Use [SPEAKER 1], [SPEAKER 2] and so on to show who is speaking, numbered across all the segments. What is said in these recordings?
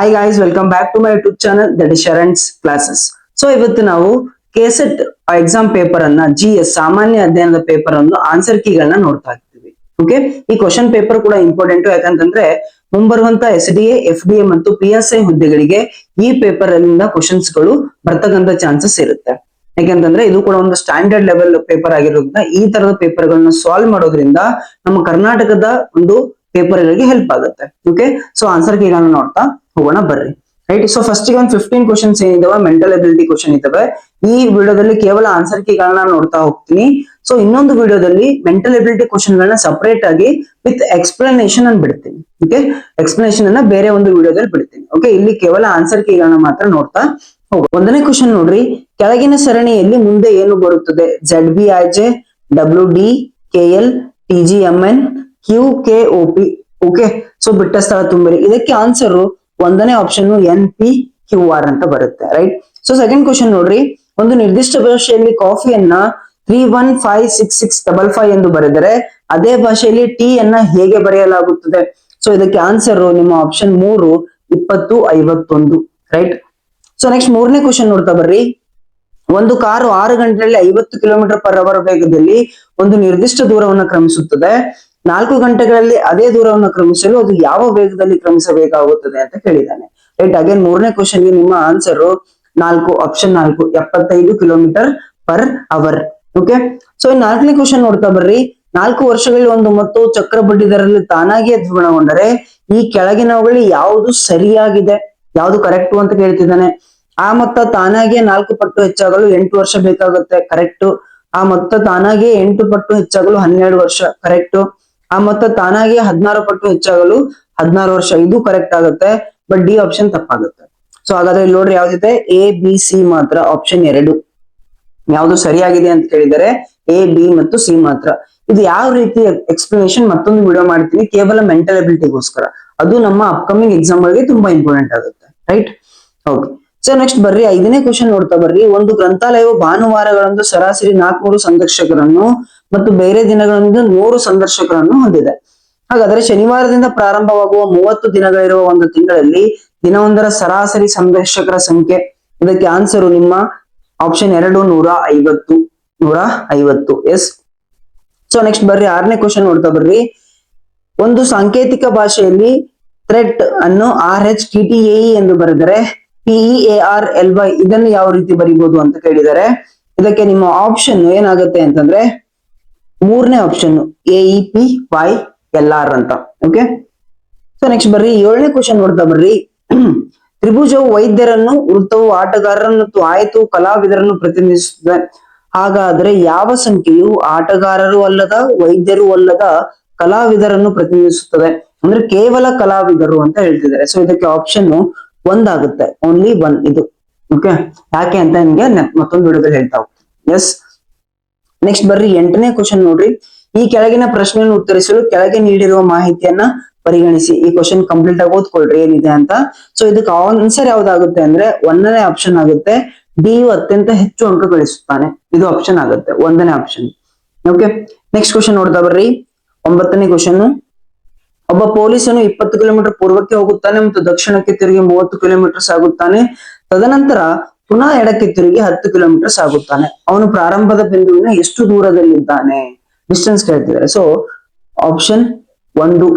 [SPEAKER 1] Hi guys, welcome back to my YouTube channel that is Sharan's classes. So ಇವತ್ತು ನಾವು KSET exam paper ಅನ್ನ GS ಸಾಮಾನ್ಯ ಅಧ್ಯಯನದ paper ಅನ್ನು ಆನ್ಸರ್ ಕೀಗಳನ್ನ ನೋಡ್ತಾ ಇರ್ತೀವಿ. ಓಕೆ, ಈ ಕ್ವಶನ್ ಪೇಪರ್ ಕೂಡ ಇಂಪಾರ್ಟೆಂಟ್ ಯಾಕಂತಂದ್ರೆ ಮುಂಬರುವಂತ SDA, FDA ಮತ್ತು PSI ಹುದ್ದೆಗಳಿಗೆ ಈ ಪೇಪರ್ ಅಲ್ಲಿಂದ ಕ್ವಶನ್ಸ್ ಗಳು ಬರ್ತಕ್ಕಂತ ಚಾನ್ಸಸ್ ಇರುತ್ತೆ. ಯಾಕೆಂತಂದ್ರೆ ಇದು ಕೂಡ ಒಂದು ಸ್ಟ್ಯಾಂಡರ್ಡ್ ಲೆವೆಲ್ ಪೇಪರ್ ಆಗಿರೋದ್ರಿಂದ ಈ ತರದ ಪೇಪರ್ ಗಳನ್ನ ಸಾಲ್ವ್ ಮಾಡೋದ್ರಿಂದ ನಮ್ಮ ಕರ್ನಾಟಕದ ಒಂದು ಪೇಪರ್ ಗಳಿಗೆ ಹೆಲ್ಪ್ ಆಗುತ್ತೆ. ಓಕೆ, ಸೊ ಆನ್ಸರ್ ಕೀಗಳನ್ನ ನೋಡ್ತಾ ಹೋಗೋಣ ಬರ್ರಿ. ರೈಟ್, ಸೊ ಫಸ್ಟ್ ಗೆ ಒಂದು 15 ಕ್ವಶನ್ಸ್ ಏನಿದಾವೆ ಮೆಂಟಲ್ ಎಬಿಲಿಟಿ ಕ್ವಶನ್ ಇದಾವೆ. ಈ ವಿಡಿಯೋದಲ್ಲಿ ಕೇವಲ ಆನ್ಸರ್ ಕೀಗಳನ್ನ ನೋಡ್ತಾ ಹೋಗ್ತೀನಿ. ಸೊ ಇನ್ನೊಂದು ವಿಡಿಯೋದಲ್ಲಿ ಮೆಂಟಲ್ ಎಬಿಲಿಟಿ ಕ್ವಶನ್ ಗಳನ್ನ ಸಪರೇಟ್ ಆಗಿ ವಿತ್ ಎಕ್ಸ್ಪ್ಲನೇಷನ್ ಅನ್ನು ಬಿಡ್ತೀನಿ. ಓಕೆ, ಎಕ್ಸ್ಪ್ಲನೇಷನ್ ಅನ್ನ ಬೇರೆ ಒಂದು ವಿಡಿಯೋದಲ್ಲಿ ಬಿಡ್ತೀನಿ. ಓಕೆ, ಇಲ್ಲಿ ಕೇವಲ ಆನ್ಸರ್ ಕೀಗಳನ್ನ ಮಾತ್ರ ನೋಡ್ತಾ ಹೋಗ. ಒಂದನೇ ಕ್ವಶನ್ ನೋಡ್ರಿ, ಕೆಳಗಿನ ಸರಣಿಯಲ್ಲಿ ಮುಂದೆ ಏನು ಬರುತ್ತದೆ? ZBIJ, WD, KL, TGMN, QKOP. Okay, so ಬಿಟ್ಟ ಸ್ಥಳ ತುಂಬಿರಿ. ಇದಕ್ಕೆ ಆನ್ಸರ್ ಒಂದನೇ ಆಪ್ಷನ್ NPQR ಅಂತ ಬರುತ್ತೆ. ರೈಟ್, ಸೊ ಸೆಕೆಂಡ್ ಕ್ವಶನ್ ನೋಡ್ರಿ, ಒಂದು ನಿರ್ದಿಷ್ಟ ಭಾಷೆಯಲ್ಲಿ ಕಾಫಿಯನ್ನ 315665 ಎಂದು ಬರೆದರೆ ಅದೇ ಭಾಷೆಯಲ್ಲಿ ಟೀ ಅನ್ನ ಹೇಗೆ ಬರೆಯಲಾಗುತ್ತದೆ? ಸೊ ಇದಕ್ಕೆ ಆನ್ಸರ್ ನಿಮ್ಮ ಆಪ್ಷನ್ 3 2051. ರೈಟ್, ಸೊ ನೆಕ್ಸ್ಟ್ ಮೂರನೇ ಕ್ವಶನ್ ನೋಡ್ತಾ ಬರ್ರಿ, ಒಂದು ಕಾರು 6 ಗಂಟೆಯಲ್ಲಿ 50 km/h ವೇಗದಲ್ಲಿ ಒಂದು ನಿರ್ದಿಷ್ಟ ದೂರವನ್ನು ಕ್ರಮಿಸುತ್ತದೆ. 4 ಗಂಟೆಗಳಲ್ಲಿ ಅದೇ ದೂರವನ್ನು ಕ್ರಮಿಸಲು ಅದು ಯಾವ ವೇಗದಲ್ಲಿ ಕ್ರಮಿಸಬೇಕಾಗುತ್ತದೆ ಅಂತ ಕೇಳಿದ್ದಾನೆ. ರೈಟ್, ಅಗೇನ್ ಮೂರನೇ ಕ್ವಶನ್ ಗೆ ನಿಮ್ಮ answer 4, option 4 75 km/h. Okay, so ನಾಲ್ಕನೇ ಕ್ವಶನ್ ನೋಡ್ತಾ ಬರ್ರಿ, 4 ವರ್ಷಗಳಲ್ಲಿ ಒಂದು ಮೊತ್ತವು ಚಕ್ರ ಬಡ್ಡಿ ದರದಲ್ಲಿ ತಾನಾಗಿಯೇ ದ್ವಿಗುಣಗೊಂಡರೆ ಈ ಕೆಳಗಿನವುಗಳಲ್ಲಿ ಯಾವುದು ಸರಿಯಾಗಿದೆ, ಯಾವುದು ಕರೆಕ್ಟ್ ಅಂತ ಕೇಳ್ತಿದ್ದಾನೆ. ಆ ಮೊತ್ತ ತಾನಾಗಿಯೇ 4 ಪಟ್ಟು ಹೆಚ್ಚಾಗಲು 8 ವರ್ಷ ಬೇಕಾಗುತ್ತೆ, ಕರೆಕ್ಟ್. ಆ ಮೊತ್ತ ತಾನಾಗಿಯೇ 8 ಪಟ್ಟು ಹೆಚ್ಚಾಗಲು 12 ವರ್ಷ, ಕರೆಕ್ಟ್. ಆ ಮೊತ್ತ ತಾನಾಗಿಯೇ 16 ಪಟ್ಟು ಹೆಚ್ಚಾಗಲು 16 ವರ್ಷ, ಇದು ಕರೆಕ್ಟ್ ಆಗುತ್ತೆ. ಬಟ್ ಡಿ ಆಪ್ಷನ್ ತಪ್ಪಾಗುತ್ತೆ. ಸೊ ಹಾಗಾದ್ರೆ ಇಲ್ಲಿ ನೋಡ್ರಿ ಯಾವ್ದಿದೆ, ABC ಮಾತ್ರ, ಆಪ್ಷನ್ 2 ಯಾವ್ದು ಸರಿಯಾಗಿದೆ ಅಂತ ಕೇಳಿದರೆ AB ಮತ್ತು C ಮಾತ್ರ. ಇದು ಯಾವ ರೀತಿ ಎಕ್ಸ್ಪ್ಲನೇಷನ್ ಮತ್ತೊಂದು ವಿಡಿಯೋ ಮಾಡ್ತೀವಿ ಕೇವಲ ಮೆಂಟಲ್ ಎಬಿಲಿಟಿಗೋಸ್ಕರ. ಅದು ನಮ್ಮ ಅಪ್ಕಮಿಂಗ್ ಎಕ್ಸಾಮ್ ಗಳಿಗೆ ತುಂಬಾ ಇಂಪಾರ್ಟೆಂಟ್ ಆಗುತ್ತೆ. Right, okay. ಸೊ ನೆಕ್ಸ್ಟ್ ಬರ್ರಿ, 5ನೇ ಕ್ವಶನ್ ನೋಡ್ತಾ ಬರ್ರಿ, ಒಂದು ಗ್ರಂಥಾಲಯವು ಭಾನುವಾರಗಳಂದು ಸರಾಸರಿ 400 ಸಂದರ್ಶಕರನ್ನು ಮತ್ತು ಬೇರೆ ದಿನಗಳಂದು 100 ಸಂದರ್ಶಕರನ್ನು ಹೊಂದಿದೆ. ಹಾಗಾದ್ರೆ ಶನಿವಾರದಿಂದ ಪ್ರಾರಂಭವಾಗುವ 30 ದಿನಗಳಿರುವ ಒಂದು ತಿಂಗಳಲ್ಲಿ ದಿನವೊಂದರ ಸರಾಸರಿ ಸಂದರ್ಶಕರ ಸಂಖ್ಯೆ. ಇದಕ್ಕೆ ಆನ್ಸರ್ ನಿಮ್ಮ ಆಪ್ಷನ್ 2 150. ಎಸ್. ಸೊ ನೆಕ್ಸ್ಟ್ ಬರ್ರಿ, 6ನೇ ಕ್ವಶನ್ ನೋಡ್ತಾ ಬರ್ರಿ, ಒಂದು ಸಾಂಕೇತಿಕ ಭಾಷೆಯಲ್ಲಿ ಥ್ರೆಟ್ ಅನ್ನು RHTTAE ಎಂದು ಬರೆದರೆ PEARLY ಇದನ್ನು ಯಾವ ರೀತಿ ಬರೀಬಹುದು ಅಂತ ಕೇಳಿದರೆ ಇದಕ್ಕೆ ನಿಮ್ಮ ಆಪ್ಷನ್ ಏನಾಗುತ್ತೆ ಅಂತಂದ್ರೆ 3ನೇ ಆಪ್ಷನ್ AEPYLR ಅಂತ. ಓಕೆ, ಸೊ ನೆಕ್ಸ್ಟ್ ಬರ್ರಿ, 7ನೇ ಕ್ವಶನ್ ನೋಡ್ತಾ ಬರ್ರಿ, ತ್ರಿಭುಜವು ವೈದ್ಯರನ್ನು, ವೃತ್ತವು ಆಟಗಾರರನ್ನು ಮತ್ತು ಆಯತವು ಕಲಾವಿದರನ್ನು ಪ್ರತಿನಿಧಿಸುತ್ತದೆ. ಹಾಗಾದ್ರೆ ಯಾವ ಸಂಖ್ಯೆಯು ಆಟಗಾರರು ಅಲ್ಲದ, ವೈದ್ಯರು ಅಲ್ಲದ ಕಲಾವಿದರನ್ನು ಪ್ರತಿನಿಧಿಸುತ್ತದೆ? ಅಂದ್ರೆ ಕೇವಲ ಕಲಾವಿದರು ಅಂತ ಹೇಳ್ತಿದ್ದಾರೆ. ಸೊ ಇದಕ್ಕೆ ಆಪ್ಷನ್ 1 ಆಗುತ್ತೆ, ಓನ್ಲಿ 1 ಇದು. ಓಕೆ, ಯಾಕೆ ಅಂತ ನಿಮ್ಗೆ ಮತ್ತೊಂದು ವಿಡಿಯೋದಲ್ಲಿ ಹೇಳ್ತಾ ಹೋಗ್ತೀನಿ. ಎಸ್. ನೆಕ್ಸ್ಟ್ ಬರ್ರಿ, 8ನೇ ಕ್ವಶನ್ ನೋಡ್ರಿ, ಈ ಕೆಳಗಿನ ಪ್ರಶ್ನೆಯನ್ನು ಉತ್ತರಿಸಲು ಕೆಳಗೆ ನೀಡಿರುವ ಮಾಹಿತಿಯನ್ನ ಪರಿಗಣಿಸಿ. ಈ ಕ್ವಶನ್ ಕಂಪ್ಲೀಟ್ ಆಗಿ ಓದ್ಕೊಳ್ರಿ ಏನಿದೆ ಅಂತ. ಸೊ ಇದಕ್ಕೆ ಆನ್ಸರ್ ಯಾವ್ದಾಗುತ್ತೆ ಅಂದ್ರೆ 1ನೇ ಆಪ್ಷನ್ ಆಗುತ್ತೆ. ಡಿ ಅತ್ಯಂತ ಹೆಚ್ಚು ಅಂಕ ಗಳಿಸುತ್ತಾನೆ, ಇದು ಆಪ್ಷನ್ ಆಗುತ್ತೆ, 1ನೇ ಆಪ್ಷನ್. ಓಕೆ, ನೆಕ್ಸ್ಟ್ ಕ್ವಶನ್ ನೋಡ್ತಾ ಬರ್ರಿ, 9ನೇ ಕ್ವಶನ್, ಒಬ್ಬ ಪೊಲೀಸನು 20 ಕಿಲೋಮೀಟರ್ ಪೂರ್ವಕ್ಕೆ ಹೋಗುತ್ತಾನೆ ಮತ್ತು ದಕ್ಷಿಣಕ್ಕೆ ತಿರುಗಿ 30 ಕಿಲೋಮೀಟರ್ ಸಾಗುತ್ತಾನೆ. ತದನಂತರ ಪುನಃ ಎಡಕ್ಕೆ ತಿರುಗಿ 10 ಕಿಲೋಮೀಟರ್ ಸಾಗುತ್ತಾನೆ. ಅವನು ಪ್ರಾರಂಭದ ಬಿಂದುವಿನ ಎಷ್ಟು ದೂರದಲ್ಲಿದ್ದಾನೆ? ಡಿಸ್ಟೆನ್ಸ್ ಕೇಳ್ತಿದ್ದಾರೆ. ಸೊ ಆಪ್ಷನ್ 1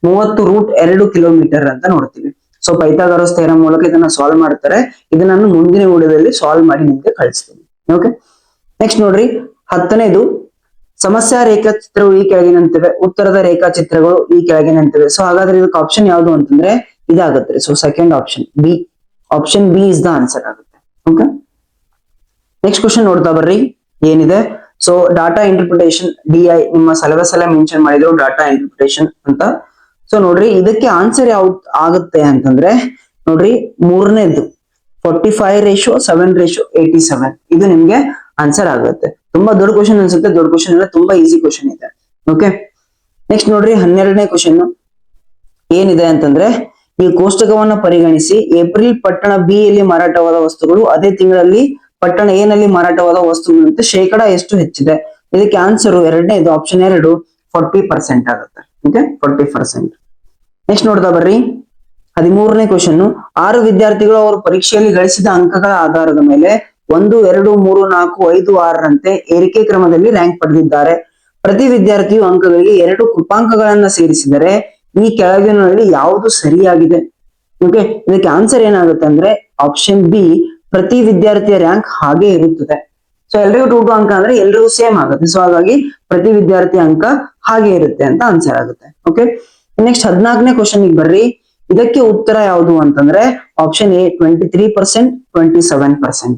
[SPEAKER 1] 30√2 ಕಿಲೋಮೀಟರ್ ಅಂತ ನೋಡ್ತೀವಿ. ಸೊ ಪೈಥಾಗರಸ್ ಥಿಯರಂ ಮೂಲಕ ಇದನ್ನ ಸಾಲ್ವ್ ಮಾಡ್ತಾರೆ. ಇದನ್ನ ನಾನು ಮುಂದಿನ ವಿಡಿಯೋದಲ್ಲಿ ಸಾಲ್ವ್ ಮಾಡಿ ನಿಮ್ಗೆ ಕಳಿಸ್ತೀನಿ. ಓಕೆ, ನೆಕ್ಸ್ಟ್ ನೋಡ್ರಿ, 10ನೇದು, ಸಮಸ್ಯಾ ರೇಖಾಚಿತ್ರವು ಈ ಕೆಳಗಿನಂತಿವೆ, ಉತ್ತರದ ರೇಖಾಚಿತ್ರಗಳು ಈ ಕೆಳಗಿನಂತಿವೆ. ಸೊ ಹಾಗಾದ್ರೆ ಇದಕ್ಕೆ ಆಪ್ಷನ್ ಯಾವುದು ಅಂತಂದ್ರೆ ಇದಾಗುತ್ತೆ. So second option B, option B is the answer ಆಗುತ್ತೆ. ಓಕೆ, ನೆಕ್ಸ್ಟ್ ಕ್ವಶನ್ ನೋಡ್ತಾ ಬರ್ರಿ, ಏನಿದೆ, ಸೊ ಡಾಟಾ ಇಂಟರ್ಪ್ರಿಟೇಷನ್ DI ನಿಮ್ಮ ಸಿಲೆಬಸ್ ಅಲ್ಲೇ ಮೆನ್ಷನ್ ಮಾಡಿದ್ರು ಡಾಟಾ ಇಂಟರ್ಪ್ರಿಟೇಷನ್ ಅಂತ. ಸೊ ನೋಡ್ರಿ ಇದಕ್ಕೆ ಆನ್ಸರ್ ಯಾವ್ದು ಆಗುತ್ತೆ ಅಂತಂದ್ರೆ ನೋಡ್ರಿ 3ನೇದು 45:7:87 ಇದು ನಿಮ್ಗೆ ಆನ್ಸರ್ ಆಗುತ್ತೆ. ತುಂಬಾ ದೊಡ್ಡ ಕ್ವಶನ್ ಅನ್ಸುತ್ತೆ, ದೊಡ್ಡ ಕ್ವಶನ್ ಎಲ್ಲ ತುಂಬಾ ಈಸಿ ಕ್ವಶನ್ ಇದೆ. ಓಕೆ, ನೆಕ್ಸ್ಟ್ ನೋಡ್ರಿ 12ನೇ ಕ್ವಶನ್ ಏನಿದೆ ಅಂತಂದ್ರೆ, ಈ ಕೋಷ್ಟಕವನ್ನ ಪರಿಗಣಿಸಿ ಏಪ್ರಿಲ್ ಪಟ್ಟಣ B ಯಲ್ಲಿ ಮಾರಾಟವಾದ ವಸ್ತುಗಳು ಅದೇ ತಿಂಗಳಲ್ಲಿ ಪಟ್ಟಣ A ನಲ್ಲಿ ಮಾರಾಟವಾದ ವಸ್ತುಗಳಿಗಿಂತ ಶೇಕಡ ಎಷ್ಟು ಹೆಚ್ಚಿದೆ? ಇದಕ್ಕೆ ಆನ್ಸರ್ 2ನೇದು ಆಪ್ಷನ್ 2 40% ಆಗುತ್ತೆ. ಓಕೆ, 40%. ನೆಕ್ಸ್ಟ್ ನೋಡ್ತಾ ಬರ್ರಿ, 13ನೇ ಕ್ವಶನ್, 6 ವಿದ್ಯಾರ್ಥಿಗಳು ಅವರು ಪರೀಕ್ಷೆಯಲ್ಲಿ ಗಳಿಸಿದ ಅಂಕಗಳ ಆಧಾರದ ಮೇಲೆ 1, 2, 3, 4, 5, 6ರಂತೆ ಏರಿಕೆ ಕ್ರಮದಲ್ಲಿ ರ್ಯಾಂಕ್ ಪಡೆದಿದ್ದಾರೆ. ಪ್ರತಿ ವಿದ್ಯಾರ್ಥಿಯು ಅಂಕಗಳಿಗೆ 2 ಕೃಪಾಂಕಗಳನ್ನ ಸೇರಿಸಿದರೆ ಈ ಕೆಳಗಿನಲ್ಲಿ ಯಾವುದು ಸರಿಯಾಗಿದೆ? ಓಕೆ, ಇದಕ್ಕೆ ಆನ್ಸರ್ ಏನಾಗುತ್ತೆ ಅಂದ್ರೆ ಆಪ್ಷನ್ ಬಿ, ಪ್ರತಿ ವಿದ್ಯಾರ್ಥಿಯ ರ್ಯಾಂಕ್ ಹಾಗೆ ಇರುತ್ತದೆ. ಸೊ ಎಲ್ರಿಗೂ 2 ಅಂಕ ಅಂದ್ರೆ ಎಲ್ರಿಗೂ ಸೇಮ್ ಆಗುತ್ತೆ. ಸೊ ಹಾಗಾಗಿ ಪ್ರತಿ ವಿದ್ಯಾರ್ಥಿ ಅಂಕ ಹಾಗೆ ಇರುತ್ತೆ ಅಂತ ಆನ್ಸರ್ ಆಗುತ್ತೆ. ಓಕೆ, ನೆಕ್ಸ್ಟ್ 14ನೇ ಕ್ವಶನ್ ಬರ್ರಿ. ಇದಕ್ಕೆ ಉತ್ತರ ಯಾವುದು ಅಂತಂದ್ರೆ ಆಪ್ಷನ್ ಎ 23%, 27%.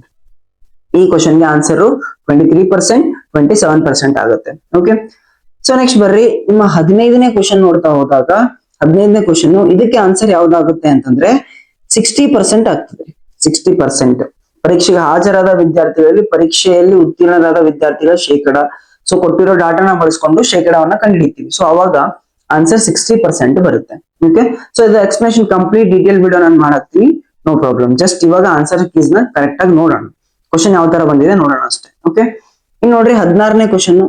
[SPEAKER 1] ಈ ಕ್ವಶನ್ಗೆ ಆನ್ಸರ್ 23%, 27% ಆಗುತ್ತೆ. ಓಕೆ, ಸೊ ನೆಕ್ಸ್ಟ್ ಬರ್ರಿ ನಿಮ್ಮ 15ನೇ ಕ್ವಶನ್ ನೋಡ್ತಾ ಹೋದಾಗ 15ನೇ ಕ್ವಶನ್ ಇದಕ್ಕೆ ಆನ್ಸರ್ ಯಾವ್ದಾಗುತ್ತೆ ಅಂತಂದ್ರೆ 60% ಆಗ್ತದೆ. 60% ಪರೀಕ್ಷೆಗೆ ಹಾಜರಾದ ವಿದ್ಯಾರ್ಥಿಗಳಲ್ಲಿ ಪರೀಕ್ಷೆಯಲ್ಲಿ ಉತ್ತೀರ್ಣರಾದ ವಿದ್ಯಾರ್ಥಿಗಳ ಶೇಕಡ. ಸೊ ಕೊಟ್ಟಿರೋ ಡಾಟಾನ ಬಳಸ್ಕೊಂಡು ಶೇಕಡವನ್ನ ಕಂಡುಹಿಡಿತೀವಿ. ಸೊ ಅವಾಗ ಆನ್ಸರ್ 60% ಬರುತ್ತೆ. ಓಕೆ, ಸೊ ಇದು ಎಕ್ಸ್ಪ್ಲನೇಷನ್ ಕಂಪ್ಲೀಟ್ ಡೀಟೇಲ್ ವಿಡಿಯೋ ನಾನು ಮಾಡಾಕ್ತೀನಿ, ನೋ ಪ್ರಾಬ್ಲಮ್. ಜಸ್ಟ್ ಇವಾಗ ಆನ್ಸರ್ ಕೀಸ್ ನ ಕರೆಕ್ಟ್ ಆಗಿ ನೋಡೋಣ, ಕ್ವಶನ್ ಯಾವ ತರ ಬಂದಿದೆ ನೋಡೋಣ ಅಷ್ಟೇ. ಓಕೆ, ಇನ್ನು ನೋಡ್ರಿ 16ನೇ ಕ್ವಶನ್.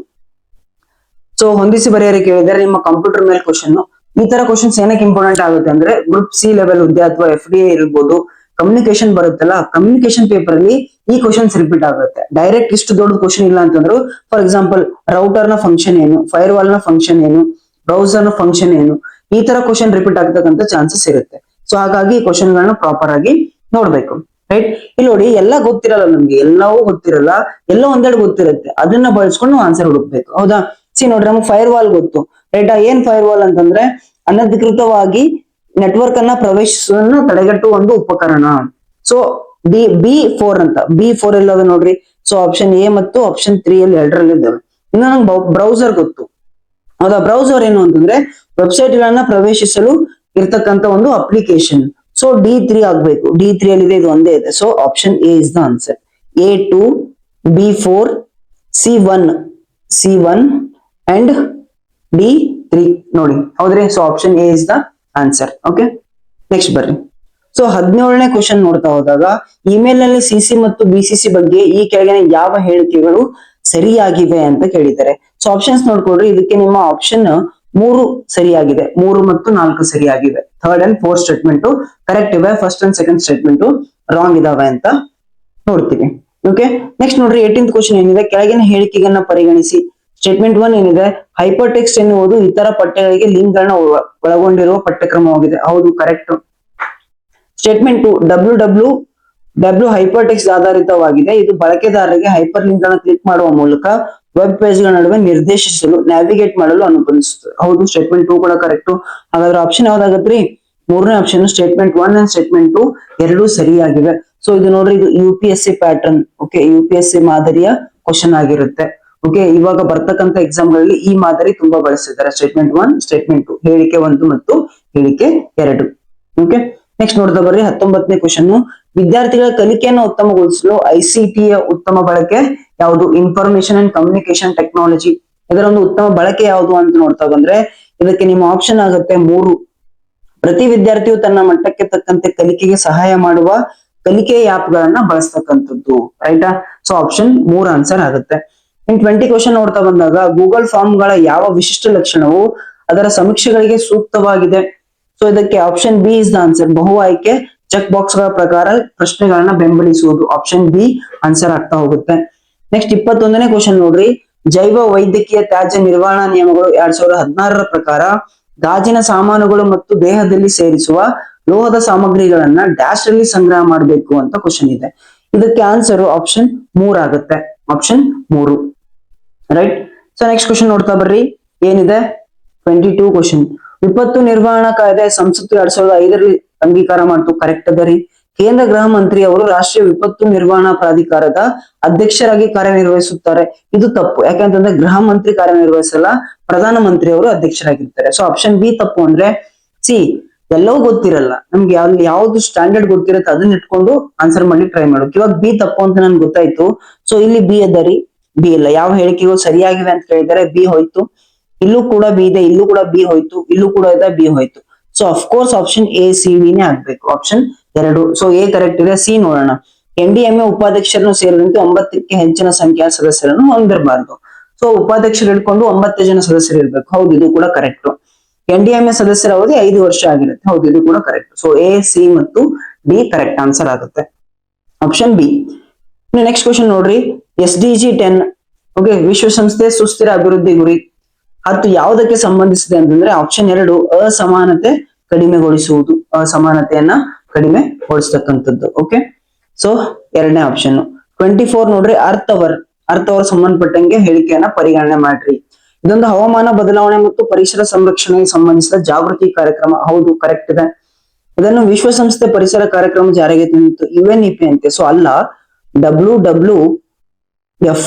[SPEAKER 1] ಸೊ ಹೊಂದಿಸಿ ಬರೆಯಲು ಕೇಳಿದರೆ ನಿಮ್ಮ ಕಂಪ್ಯೂಟರ್ ಮೇಲೆ ಕ್ವಶನ್. ಈ ತರ ಕ್ವಶನ್ಸ್ ಏನಕ್ಕೆ ಇಂಪಾರ್ಟೆಂಟ್ ಆಗುತ್ತೆ ಅಂದ್ರೆ ಗ್ರೂಪ್ ಸಿ ಲೆವೆಲ್ ಹುದ್ದೆ ಅಥವಾ FDA ಇರ್ಬೋದು, ಕಮ್ಯುನಿಕೇಶನ್ ಬರುತ್ತಲ್ಲ, ಕಮ್ಯುನಿಕೇಶನ್ ಪೇಪರ್ ಅಲ್ಲಿ ಈ ಕ್ವಶನ್ಸ್ ರಿಪೀಟ್ ಆಗುತ್ತೆ. ಡೈರೆಕ್ಟ್ ಇಷ್ಟು ದೊಡ್ಡ ಕ್ವಶನ್ ಇಲ್ಲ ಅಂತಂದ್ರು, ಫಾರ್ ಎಕ್ಸಾಂಪಲ್ ರೌಟರ್ ನ ಫಂಕ್ಷನ್ ಏನು, ಫೈರ್ ವಾಲ್ ನ ಫಂಕ್ಷನ್ ಏನು, ಬ್ರೌಸರ್ ನ ಫಂಕ್ಷನ್ ಏನು, ಈ ತರ ಕ್ವಶನ್ ರಿಪೀಟ್ ಆಗ್ತಕ್ಕಂಥ ಚಾನ್ಸಸ್ ಇರುತ್ತೆ. ಸೊ ಹಾಗಾಗಿ ಈ ಕ್ವಶನ್ ಗಳನ್ನ ಪ್ರಾಪರ್ ಆಗಿ ನೋಡ್ಬೇಕು. ರೈಟ್, ಇಲ್ಲಿ ನೋಡಿ ಎಲ್ಲ ಗೊತ್ತಿರಲ್ಲ ನಮ್ಗೆ, ಎಲ್ಲವೂ ಗೊತ್ತಿರಲ್ಲ, ಎಲ್ಲ ಒಂದೆರಡು ಗೊತ್ತಿರುತ್ತೆ, ಅದನ್ನ ಬಳಸ್ಕೊಂಡು ನಾವು ಆನ್ಸರ್ ಹುಡುಕ್ಬೇಕು. ಹೌದಾ? ಸಿ ನೋಡ್ರಿ, ನಮ್ಗೆ ಫೈರ್ ವಾಲ್ ಗೊತ್ತು. ರೈಟ್, ಏನ್ ಫೈರ್ ವಾಲ್ ಅಂತಂದ್ರೆ ಅನಧಿಕೃತವಾಗಿ ನೆಟ್ವರ್ಕ್ ಅನ್ನ ಪ್ರವೇಶಿಸುವುದನ್ನ ತಡೆಗಟ್ಟುವ ಒಂದು ಉಪಕರಣ. ಸೊ B4 ಅಂತ, B4 ಎಲ್ಲದ ನೋಡ್ರಿ. ಸೊ ಆಪ್ಷನ್ ಎ ಮತ್ತು ಆಪ್ಷನ್ 3 ಅಲ್ಲಿ ಎರಡರಲ್ಲಿ ಇದ್ದಾವೆ. ಇನ್ನು ನಂಗೆ ಬ್ರೌಸರ್ ಗೊತ್ತು. ಹೌದಾ? ಬ್ರೌಸರ್ ಏನು ಅಂತಂದ್ರೆ ವೆಬ್ಸೈಟ್ ಗಳನ್ನ ಪ್ರವೇಶಿಸಲು ಇರ್ತಕ್ಕಂತ ಒಂದು ಅಪ್ಲಿಕೇಶನ್. ಸೊ D3 ಆಗ್ಬೇಕು. D3 ಅಲ್ಲಿ ಇದೆ, ಇದು ಒಂದೇ ಇದೆ. So option A is the answer. A2, B4, C1 and D3 ನೋಡಿ. ಹೌದ್ರಿ? So option A is the answer. Okay, next ಬರ್ರಿ. ಸೊ 17ನೇ ಕ್ವಶನ್ ನೋಡ್ತಾ ಹೋದಾಗ ಇಮೇಲ್ ನಲ್ಲಿ CC ಮತ್ತು BCC ಬಗ್ಗೆ ಈ ಕೆಳಗಿನ ಯಾವ ಹೇಳಿಕೆಗಳು ಸರಿಯಾಗಿವೆ ಅಂತ ಕೇಳಿದ್ದಾರೆ. ಸೊ ಆಪ್ಷನ್ಸ್ ನೋಡ್ಕೊಡ್ರಿ. ಇದಕ್ಕೆ ನಿಮ್ಮ ಆಪ್ಷನ್ 3 ಸರಿಯಾಗಿದೆ, 3 ಮತ್ತು 4 ಸರಿಯಾಗಿವೆ. 3rd and 4th statement correct ಇವೆ, 1st and 2nd statement wrong ಇದಾವೆ ಅಂತ ನೋಡ್ತೀವಿ. ಓಕೆ, ನೆಕ್ಸ್ಟ್ ನೋಡ್ರಿ 18th ಕ್ವಶನ್ ಏನಿದೆ, ಕೆಳಗಿನ ಹೇಳಿಕೆಗಳನ್ನ ಪರಿಗಣಿಸಿ. ಸ್ಟೇಟ್ಮೆಂಟ್ 1 ಏನಿದೆ, ಹೈಪರ್ ಟೆಕ್ಸ್ಟ್ ಎನ್ನುವುದು ಇತರ ಪಠ್ಯಗಳಿಗೆ ಲಿಂಕ್ ಗಳನ್ನ ಒಳಗೊಂಡಿರುವ ಪಠ್ಯಕ್ರಮವಾಗಿದೆ. ಹೌದು, correct. Statement 2, www hyper text ಆಧಾರಿತವಾಗಿದೆ. ಇದು ಬಳಕೆದಾರರಿಗೆ ಹೈಪರ್ ಲಿಂಕ್ ಗಳನ್ನ ಕ್ಲಿಕ್ ಮಾಡುವ ಮೂಲಕ ವೆಬ್ ಪೇಜ್ ಗಳ ನಡುವೆ ನಿರ್ದೇಶಿಸಲು ನ್ಯಾವಿಗೇಟ್ ಮಾಡಲು ಅನುಮತಿಸುತ್ತದೆ. ಹೌದು, ಸ್ಟೇಟ್ಮೆಂಟ್ 2 ಕೂಡ ಕರೆಕ್ಟ್. ಹಾಗಾದ್ರೆ ಆಪ್ಷನ್ ಯಾವ್ದಾಗತ್ರಿ? 3ನೇ ಆಪ್ಷನ್. ಸ್ಟೇಟ್ಮೆಂಟ್ 1 ಅಂಡ್ ಸ್ಟೇಟ್ಮೆಂಟ್ 2 ಎರಡೂ ಸರಿಯಾಗಿವೆ. ಸೊ ಇದು ನೋಡ್ರಿ, ಇದು UPSC ಪ್ಯಾಟರ್ನ್. ಓಕೆ, UPSC ಮಾದರಿಯ ಕ್ವಶನ್ ಆಗಿರುತ್ತೆ. ಓಕೆ, ಇವಾಗ ಬರ್ತಕ್ಕಂಥ ಎಕ್ಸಾಮ್ ಗಳಲ್ಲಿ ಈ ಮಾದರಿ ತುಂಬಾ ಬಳಸಿದ್ದಾರೆ. ಸ್ಟೇಟ್ಮೆಂಟ್ 1, ಸ್ಟೇಟ್ಮೆಂಟ್ 2, ಹೇಳಿಕೆ 1 ಮತ್ತು ಹೇಳಿಕೆ 2. ಓಕೆ, ನೆಕ್ಸ್ಟ್ ನೋಡ್ತಾ ಬರ್ರಿ 19ನೇ ಕ್ವಶನ್. ವಿದ್ಯಾರ್ಥಿಗಳ ಕಲಿಕೆಯನ್ನು ಉತ್ತಮಗೊಳಿಸಲು ICT ಯ ಉತ್ತಮ ಬಳಕೆ ಯಾವುದು? Information and communication technology. ಇದರ ಒಂದು ಉತ್ತಮ ಬಳಕೆ ಯಾವುದು ಅಂತ ನೋಡ್ತಾ ಬಂದ್ರೆ ಇದಕ್ಕೆ ನಿಮ್ಮ ಆಪ್ಷನ್ ಆಗುತ್ತೆ 3. ಪ್ರತಿ ವಿದ್ಯಾರ್ಥಿಯು ತನ್ನ ಮಟ್ಟಕ್ಕೆ ತಕ್ಕಂತೆ ಕಲಿಕೆಗೆ ಸಹಾಯ ಮಾಡುವ ಕಲಿಕೆ ಆಪ್ ಗಳನ್ನ ಬಳಸ್ತಕ್ಕಂಥದ್ದು. ರೈಟಾ? ಸೊ ಆಪ್ಷನ್ 3 ಆನ್ಸರ್ ಆಗುತ್ತೆ. ಇನ್ 20 ಕ್ವಶನ್ ನೋಡ್ತಾ ಬಂದಾಗ ಗೂಗಲ್ ಫಾರ್ಮ್ ಗಳ ಯಾವ ವಿಶಿಷ್ಟ ಲಕ್ಷಣವು ಅದರ ಸಮೀಕ್ಷೆಗಳಿಗೆ ಸೂಕ್ತವಾಗಿದೆ? ಸೊ ಇದಕ್ಕೆ option B is the answer. ಬಹು ಆಯ್ಕೆ ಚೆಕ್ ಬಾಕ್ಸ್ ಗಳ ಪ್ರಕಾರ ಪ್ರಶ್ನೆಗಳನ್ನ ಬೆಂಬಲಿಸುವುದು. ಆಪ್ಷನ್ ಬಿ ಆನ್ಸರ್ ಆಗ್ತಾ ಹೋಗುತ್ತೆ. ನೆಕ್ಸ್ಟ್ 21ನೇ ಕ್ವಶನ್ ನೋಡ್ರಿ, ಜೈವ ವೈದ್ಯಕೀಯ ತ್ಯಾಜ್ಯ ನಿರ್ವಹಣಾ ನಿಯಮಗಳು 2016 ಪ್ರಕಾರ ಗಾಜಿನ ಸಾಮಾನುಗಳು ಮತ್ತು ದೇಹದಲ್ಲಿ ಸೇರಿಸುವ ಲೋಹದ ಸಾಮಗ್ರಿಗಳನ್ನ ಡ್ಯಾಶ್ ಅಲ್ಲಿ ಸಂಗ್ರಹ ಮಾಡಬೇಕು ಅಂತ ಕ್ವಶನ್ ಇದೆ. ಇದಕ್ಕೆ ಆನ್ಸರ್ ಆಪ್ಷನ್ 3 ಆಗುತ್ತೆ. Option 3. Right. So next question ನೋಡ್ತಾ ಬರ್ರಿ, ಏನಿದೆ 22 ಕ್ವಶನ್. ವಿಪತ್ತು ನಿರ್ವಹಣಾ ಕಾಯ್ದೆ ಸಂಸತ್ತು 2005ರಲ್ಲಿ ಅಂಗೀಕಾರ ಮಾಡ್ತು. ಕರೆಕ್ಟ್ ಅದ ರೀ. ಕೇಂದ್ರ ಗೃಹ ಮಂತ್ರಿ ಅವರು ರಾಷ್ಟ್ರೀಯ ವಿಪತ್ತು ನಿರ್ವಹಣಾ ಪ್ರಾಧಿಕಾರದ ಅಧ್ಯಕ್ಷರಾಗಿ ಕಾರ್ಯನಿರ್ವಹಿಸುತ್ತಾರೆ. ಇದು ತಪ್ಪು. ಯಾಕಂತಂದ್ರೆ ಗೃಹ ಮಂತ್ರಿ ಕಾರ್ಯನಿರ್ವಹಿಸಲ್ಲ, ಪ್ರಧಾನ ಮಂತ್ರಿ ಅವರು ಅಧ್ಯಕ್ಷರಾಗಿರ್ತಾರೆ. ಸೊ ಆಪ್ಷನ್ ಬಿ ತಪ್ಪು. ಅಂದ್ರೆ ಸಿ ಎಲ್ಲವೂ ಗೊತ್ತಿರಲ್ಲ ನಮ್ಗೆ, ಯಾವ್ದು ಸ್ಟ್ಯಾಂಡರ್ಡ್ ಗೊತ್ತಿರುತ್ತೆ ಅದನ್ನ ಇಟ್ಕೊಂಡು ಆನ್ಸರ್ ಮಾಡಿ ಟ್ರೈ ಮಾಡೋಕೆ. ಇವಾಗ ಬಿ ತಪ್ಪು ಅಂತ ನನ್ಗೆ ಗೊತ್ತಾಯ್ತು. ಸೊ ಇಲ್ಲಿ ಬಿ ಅದ ರೀ, ಬಿ ಇಲ್ಲ. ಯಾವ ಹೇಳಿಕೆಗಳು ಸರಿಯಾಗಿವೆ ಅಂತ ಕೇಳಿದರೆ ಬಿ ಹೋಯ್ತು, ಇಲ್ಲೂ ಕೂಡ ಬಿ ಇದೆ, ಇಲ್ಲೂ ಕೂಡ ಬಿ ಹೋಯ್ತು, ಇಲ್ಲೂ ಕೂಡ ಇದೆ, ಬಿ ಹೋಯ್ತು. So of course option A C ಡಿನೇ ಆಗ್ಬೇಕು. ಆಪ್ಷನ್ 2. ಸೊ ಎ ಕರೆಕ್ಟ್ ಇದೆ. ಸಿ ನೋಡೋಣ. NDMA ಉಪಾಧ್ಯಕ್ಷರನ್ನು ಸೇರಿದಂತೆ 9ಕ್ಕೆ ಹೆಚ್ಚಿನ ಸಂಖ್ಯೆಯ ಸದಸ್ಯರನ್ನು ಹೊಂದಿರಬಾರ್ದು. ಸೊ ಉಪಾಧ್ಯಕ್ಷರು ಹಿಡ್ಕೊಂಡು 9 ಜನ ಸದಸ್ಯರು ಇರ್ಬೇಕು. ಹೌದು, ಇದು ಕೂಡ ಕರೆಕ್ಟ್. NDMA ಸದಸ್ಯರ ಅವಧಿ 5 ವರ್ಷ ಆಗಿರುತ್ತೆ. ಹೌದು, ಇದು ಕೂಡ ಕರೆಕ್ಟ್. ಸೊ ಎ, ಸಿ ಮತ್ತು ಡಿ ಕರೆಕ್ಟ್ ಆನ್ಸರ್ ಆಗುತ್ತೆ. Option B. ನೆಕ್ಸ್ಟ್ ಕ್ವಶನ್ ನೋಡ್ರಿ, SDG 10 ಓಕೆ, ವಿಶ್ವಸಂಸ್ಥೆ ಸುಸ್ಥಿರ ಅಭಿವೃದ್ಧಿ ಗುರಿ 10 ಯಾವುದಕ್ಕೆ ಸಂಬಂಧಿಸಿದೆ ಅಂತಂದ್ರೆ ಆಪ್ಷನ್ 2 ಅಸಮಾನತೆ ಕಡಿಮೆಗೊಳಿಸುವುದು, ಅಸಮಾನತೆಯನ್ನ ಕಡಿಮೆಗೊಳಿಸ್ತಕ್ಕಂಥದ್ದು. ಓಕೆ, ಸೊ ಎರಡನೇ ಆಪ್ಷನ್. 24 ನೋಡ್ರಿ, ಅರ್ತ್ ಅವರ್ ಸಂಬಂಧಪಟ್ಟಂಗೆ ಹೇಳಿಕೆಯನ್ನ ಪರಿಗಣನೆ ಮಾಡ್ರಿ. ಇದೊಂದು ಹವಾಮಾನ ಬದಲಾವಣೆ ಮತ್ತು ಪರಿಸರ ಸಂರಕ್ಷಣೆಗೆ ಸಂಬಂಧಿಸಿದ ಜಾಗೃತಿ ಕಾರ್ಯಕ್ರಮ. ಹೌದು, ಕರೆಕ್ಟ್ ಇದೆ. ಇದನ್ನು ವಿಶ್ವಸಂಸ್ಥೆ ಪರಿಸರ ಕಾರ್ಯಕ್ರಮ ಜಾರಿಗೆ ತಂದಿತ್ತು, UNEP ಅಂತೆ. ಸೊ ಅಲ್ಲ, WWF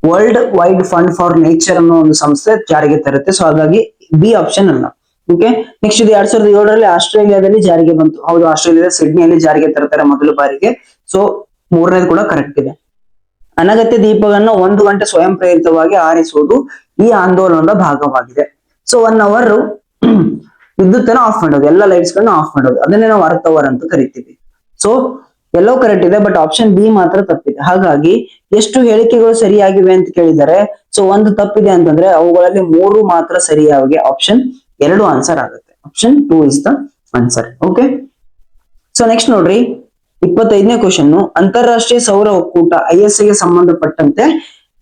[SPEAKER 1] world wide fund for nature ಅನ್ನೋ ಒಂದು ಸಂಸ್ಥೆ ಜಾರಿಗೆ ತರುತ್ತೆ. ಸೊ ಹಾಗಾಗಿ ಬಿ ಆಪ್ಷನ್ ಅಲ್ಲ. ಓಕೆ, ನೆಕ್ಸ್ಟ್ ಇದು 2007ರಲ್ಲಿ ಆಸ್ಟ್ರೇಲಿಯಾದಲ್ಲಿ ಜಾರಿಗೆ ಬಂತು. ಹೌದು, ಆಸ್ಟ್ರೇಲಿಯಾದ ಸಿಡ್ನಿಯಲ್ಲಿ ಜಾರಿಗೆ ತರ್ತಾರೆ ಮೊದಲ ಬಾರಿಗೆ. ಸೊ ಮೂರನೇದು ಕೂಡ ಕರೆಕ್ಟ್ ಇದೆ. ಅನಗತ್ಯ ದೀಪಗಳನ್ನ 1 ಗಂಟೆ ಸ್ವಯಂ ಪ್ರೇರಿತವಾಗಿ ಆರಿಸುವುದು ಈ ಆಂದೋಲನದ ಭಾಗವಾಗಿದೆ. ಸೊ 1 ಅವರ್ ವಿದ್ಯುತ್ತನ್ನ ಆಫ್ ಮಾಡೋದು, ಎಲ್ಲ ಲೈಟ್ಸ್ ಗಳನ್ನ ಆಫ್ ಮಾಡೋದು, ಅದನ್ನೇ ನಾವು ಅರ್ತ್ ಅವರ್ ಅಂತ ಕರಿತೀವಿ. ಸೊ ಎಲ್ಲವೂ ಕರೆಕ್ಟ್ ಇದೆ, ಬಟ್ ಆಪ್ಷನ್ ಬಿ ಮಾತ್ರ ತಪ್ಪಿದೆ. ಹಾಗಾಗಿ ಎಷ್ಟು ಹೇಳಿಕೆಗಳು ಸರಿಯಾಗಿವೆ ಅಂತ ಕೇಳಿದರೆ, ಸೊ ಒಂದು ತಪ್ಪಿದೆ ಅಂತಂದ್ರೆ ಅವುಗಳಲ್ಲಿ 3 ಮಾತ್ರ ಸರಿಯಾಗಿ ಆಪ್ಷನ್ 2 ಆನ್ಸರ್ ಆಗುತ್ತೆ. Option 2 is the answer. Okay, so next ನೋಡ್ರಿ, 25ನೇ ಕ್ವಶನ್. ಅಂತಾರಾಷ್ಟ್ರೀಯ ಸೌರ ಒಕ್ಕೂಟ ISA ಗೆ ಸಂಬಂಧಪಟ್ಟಂತೆ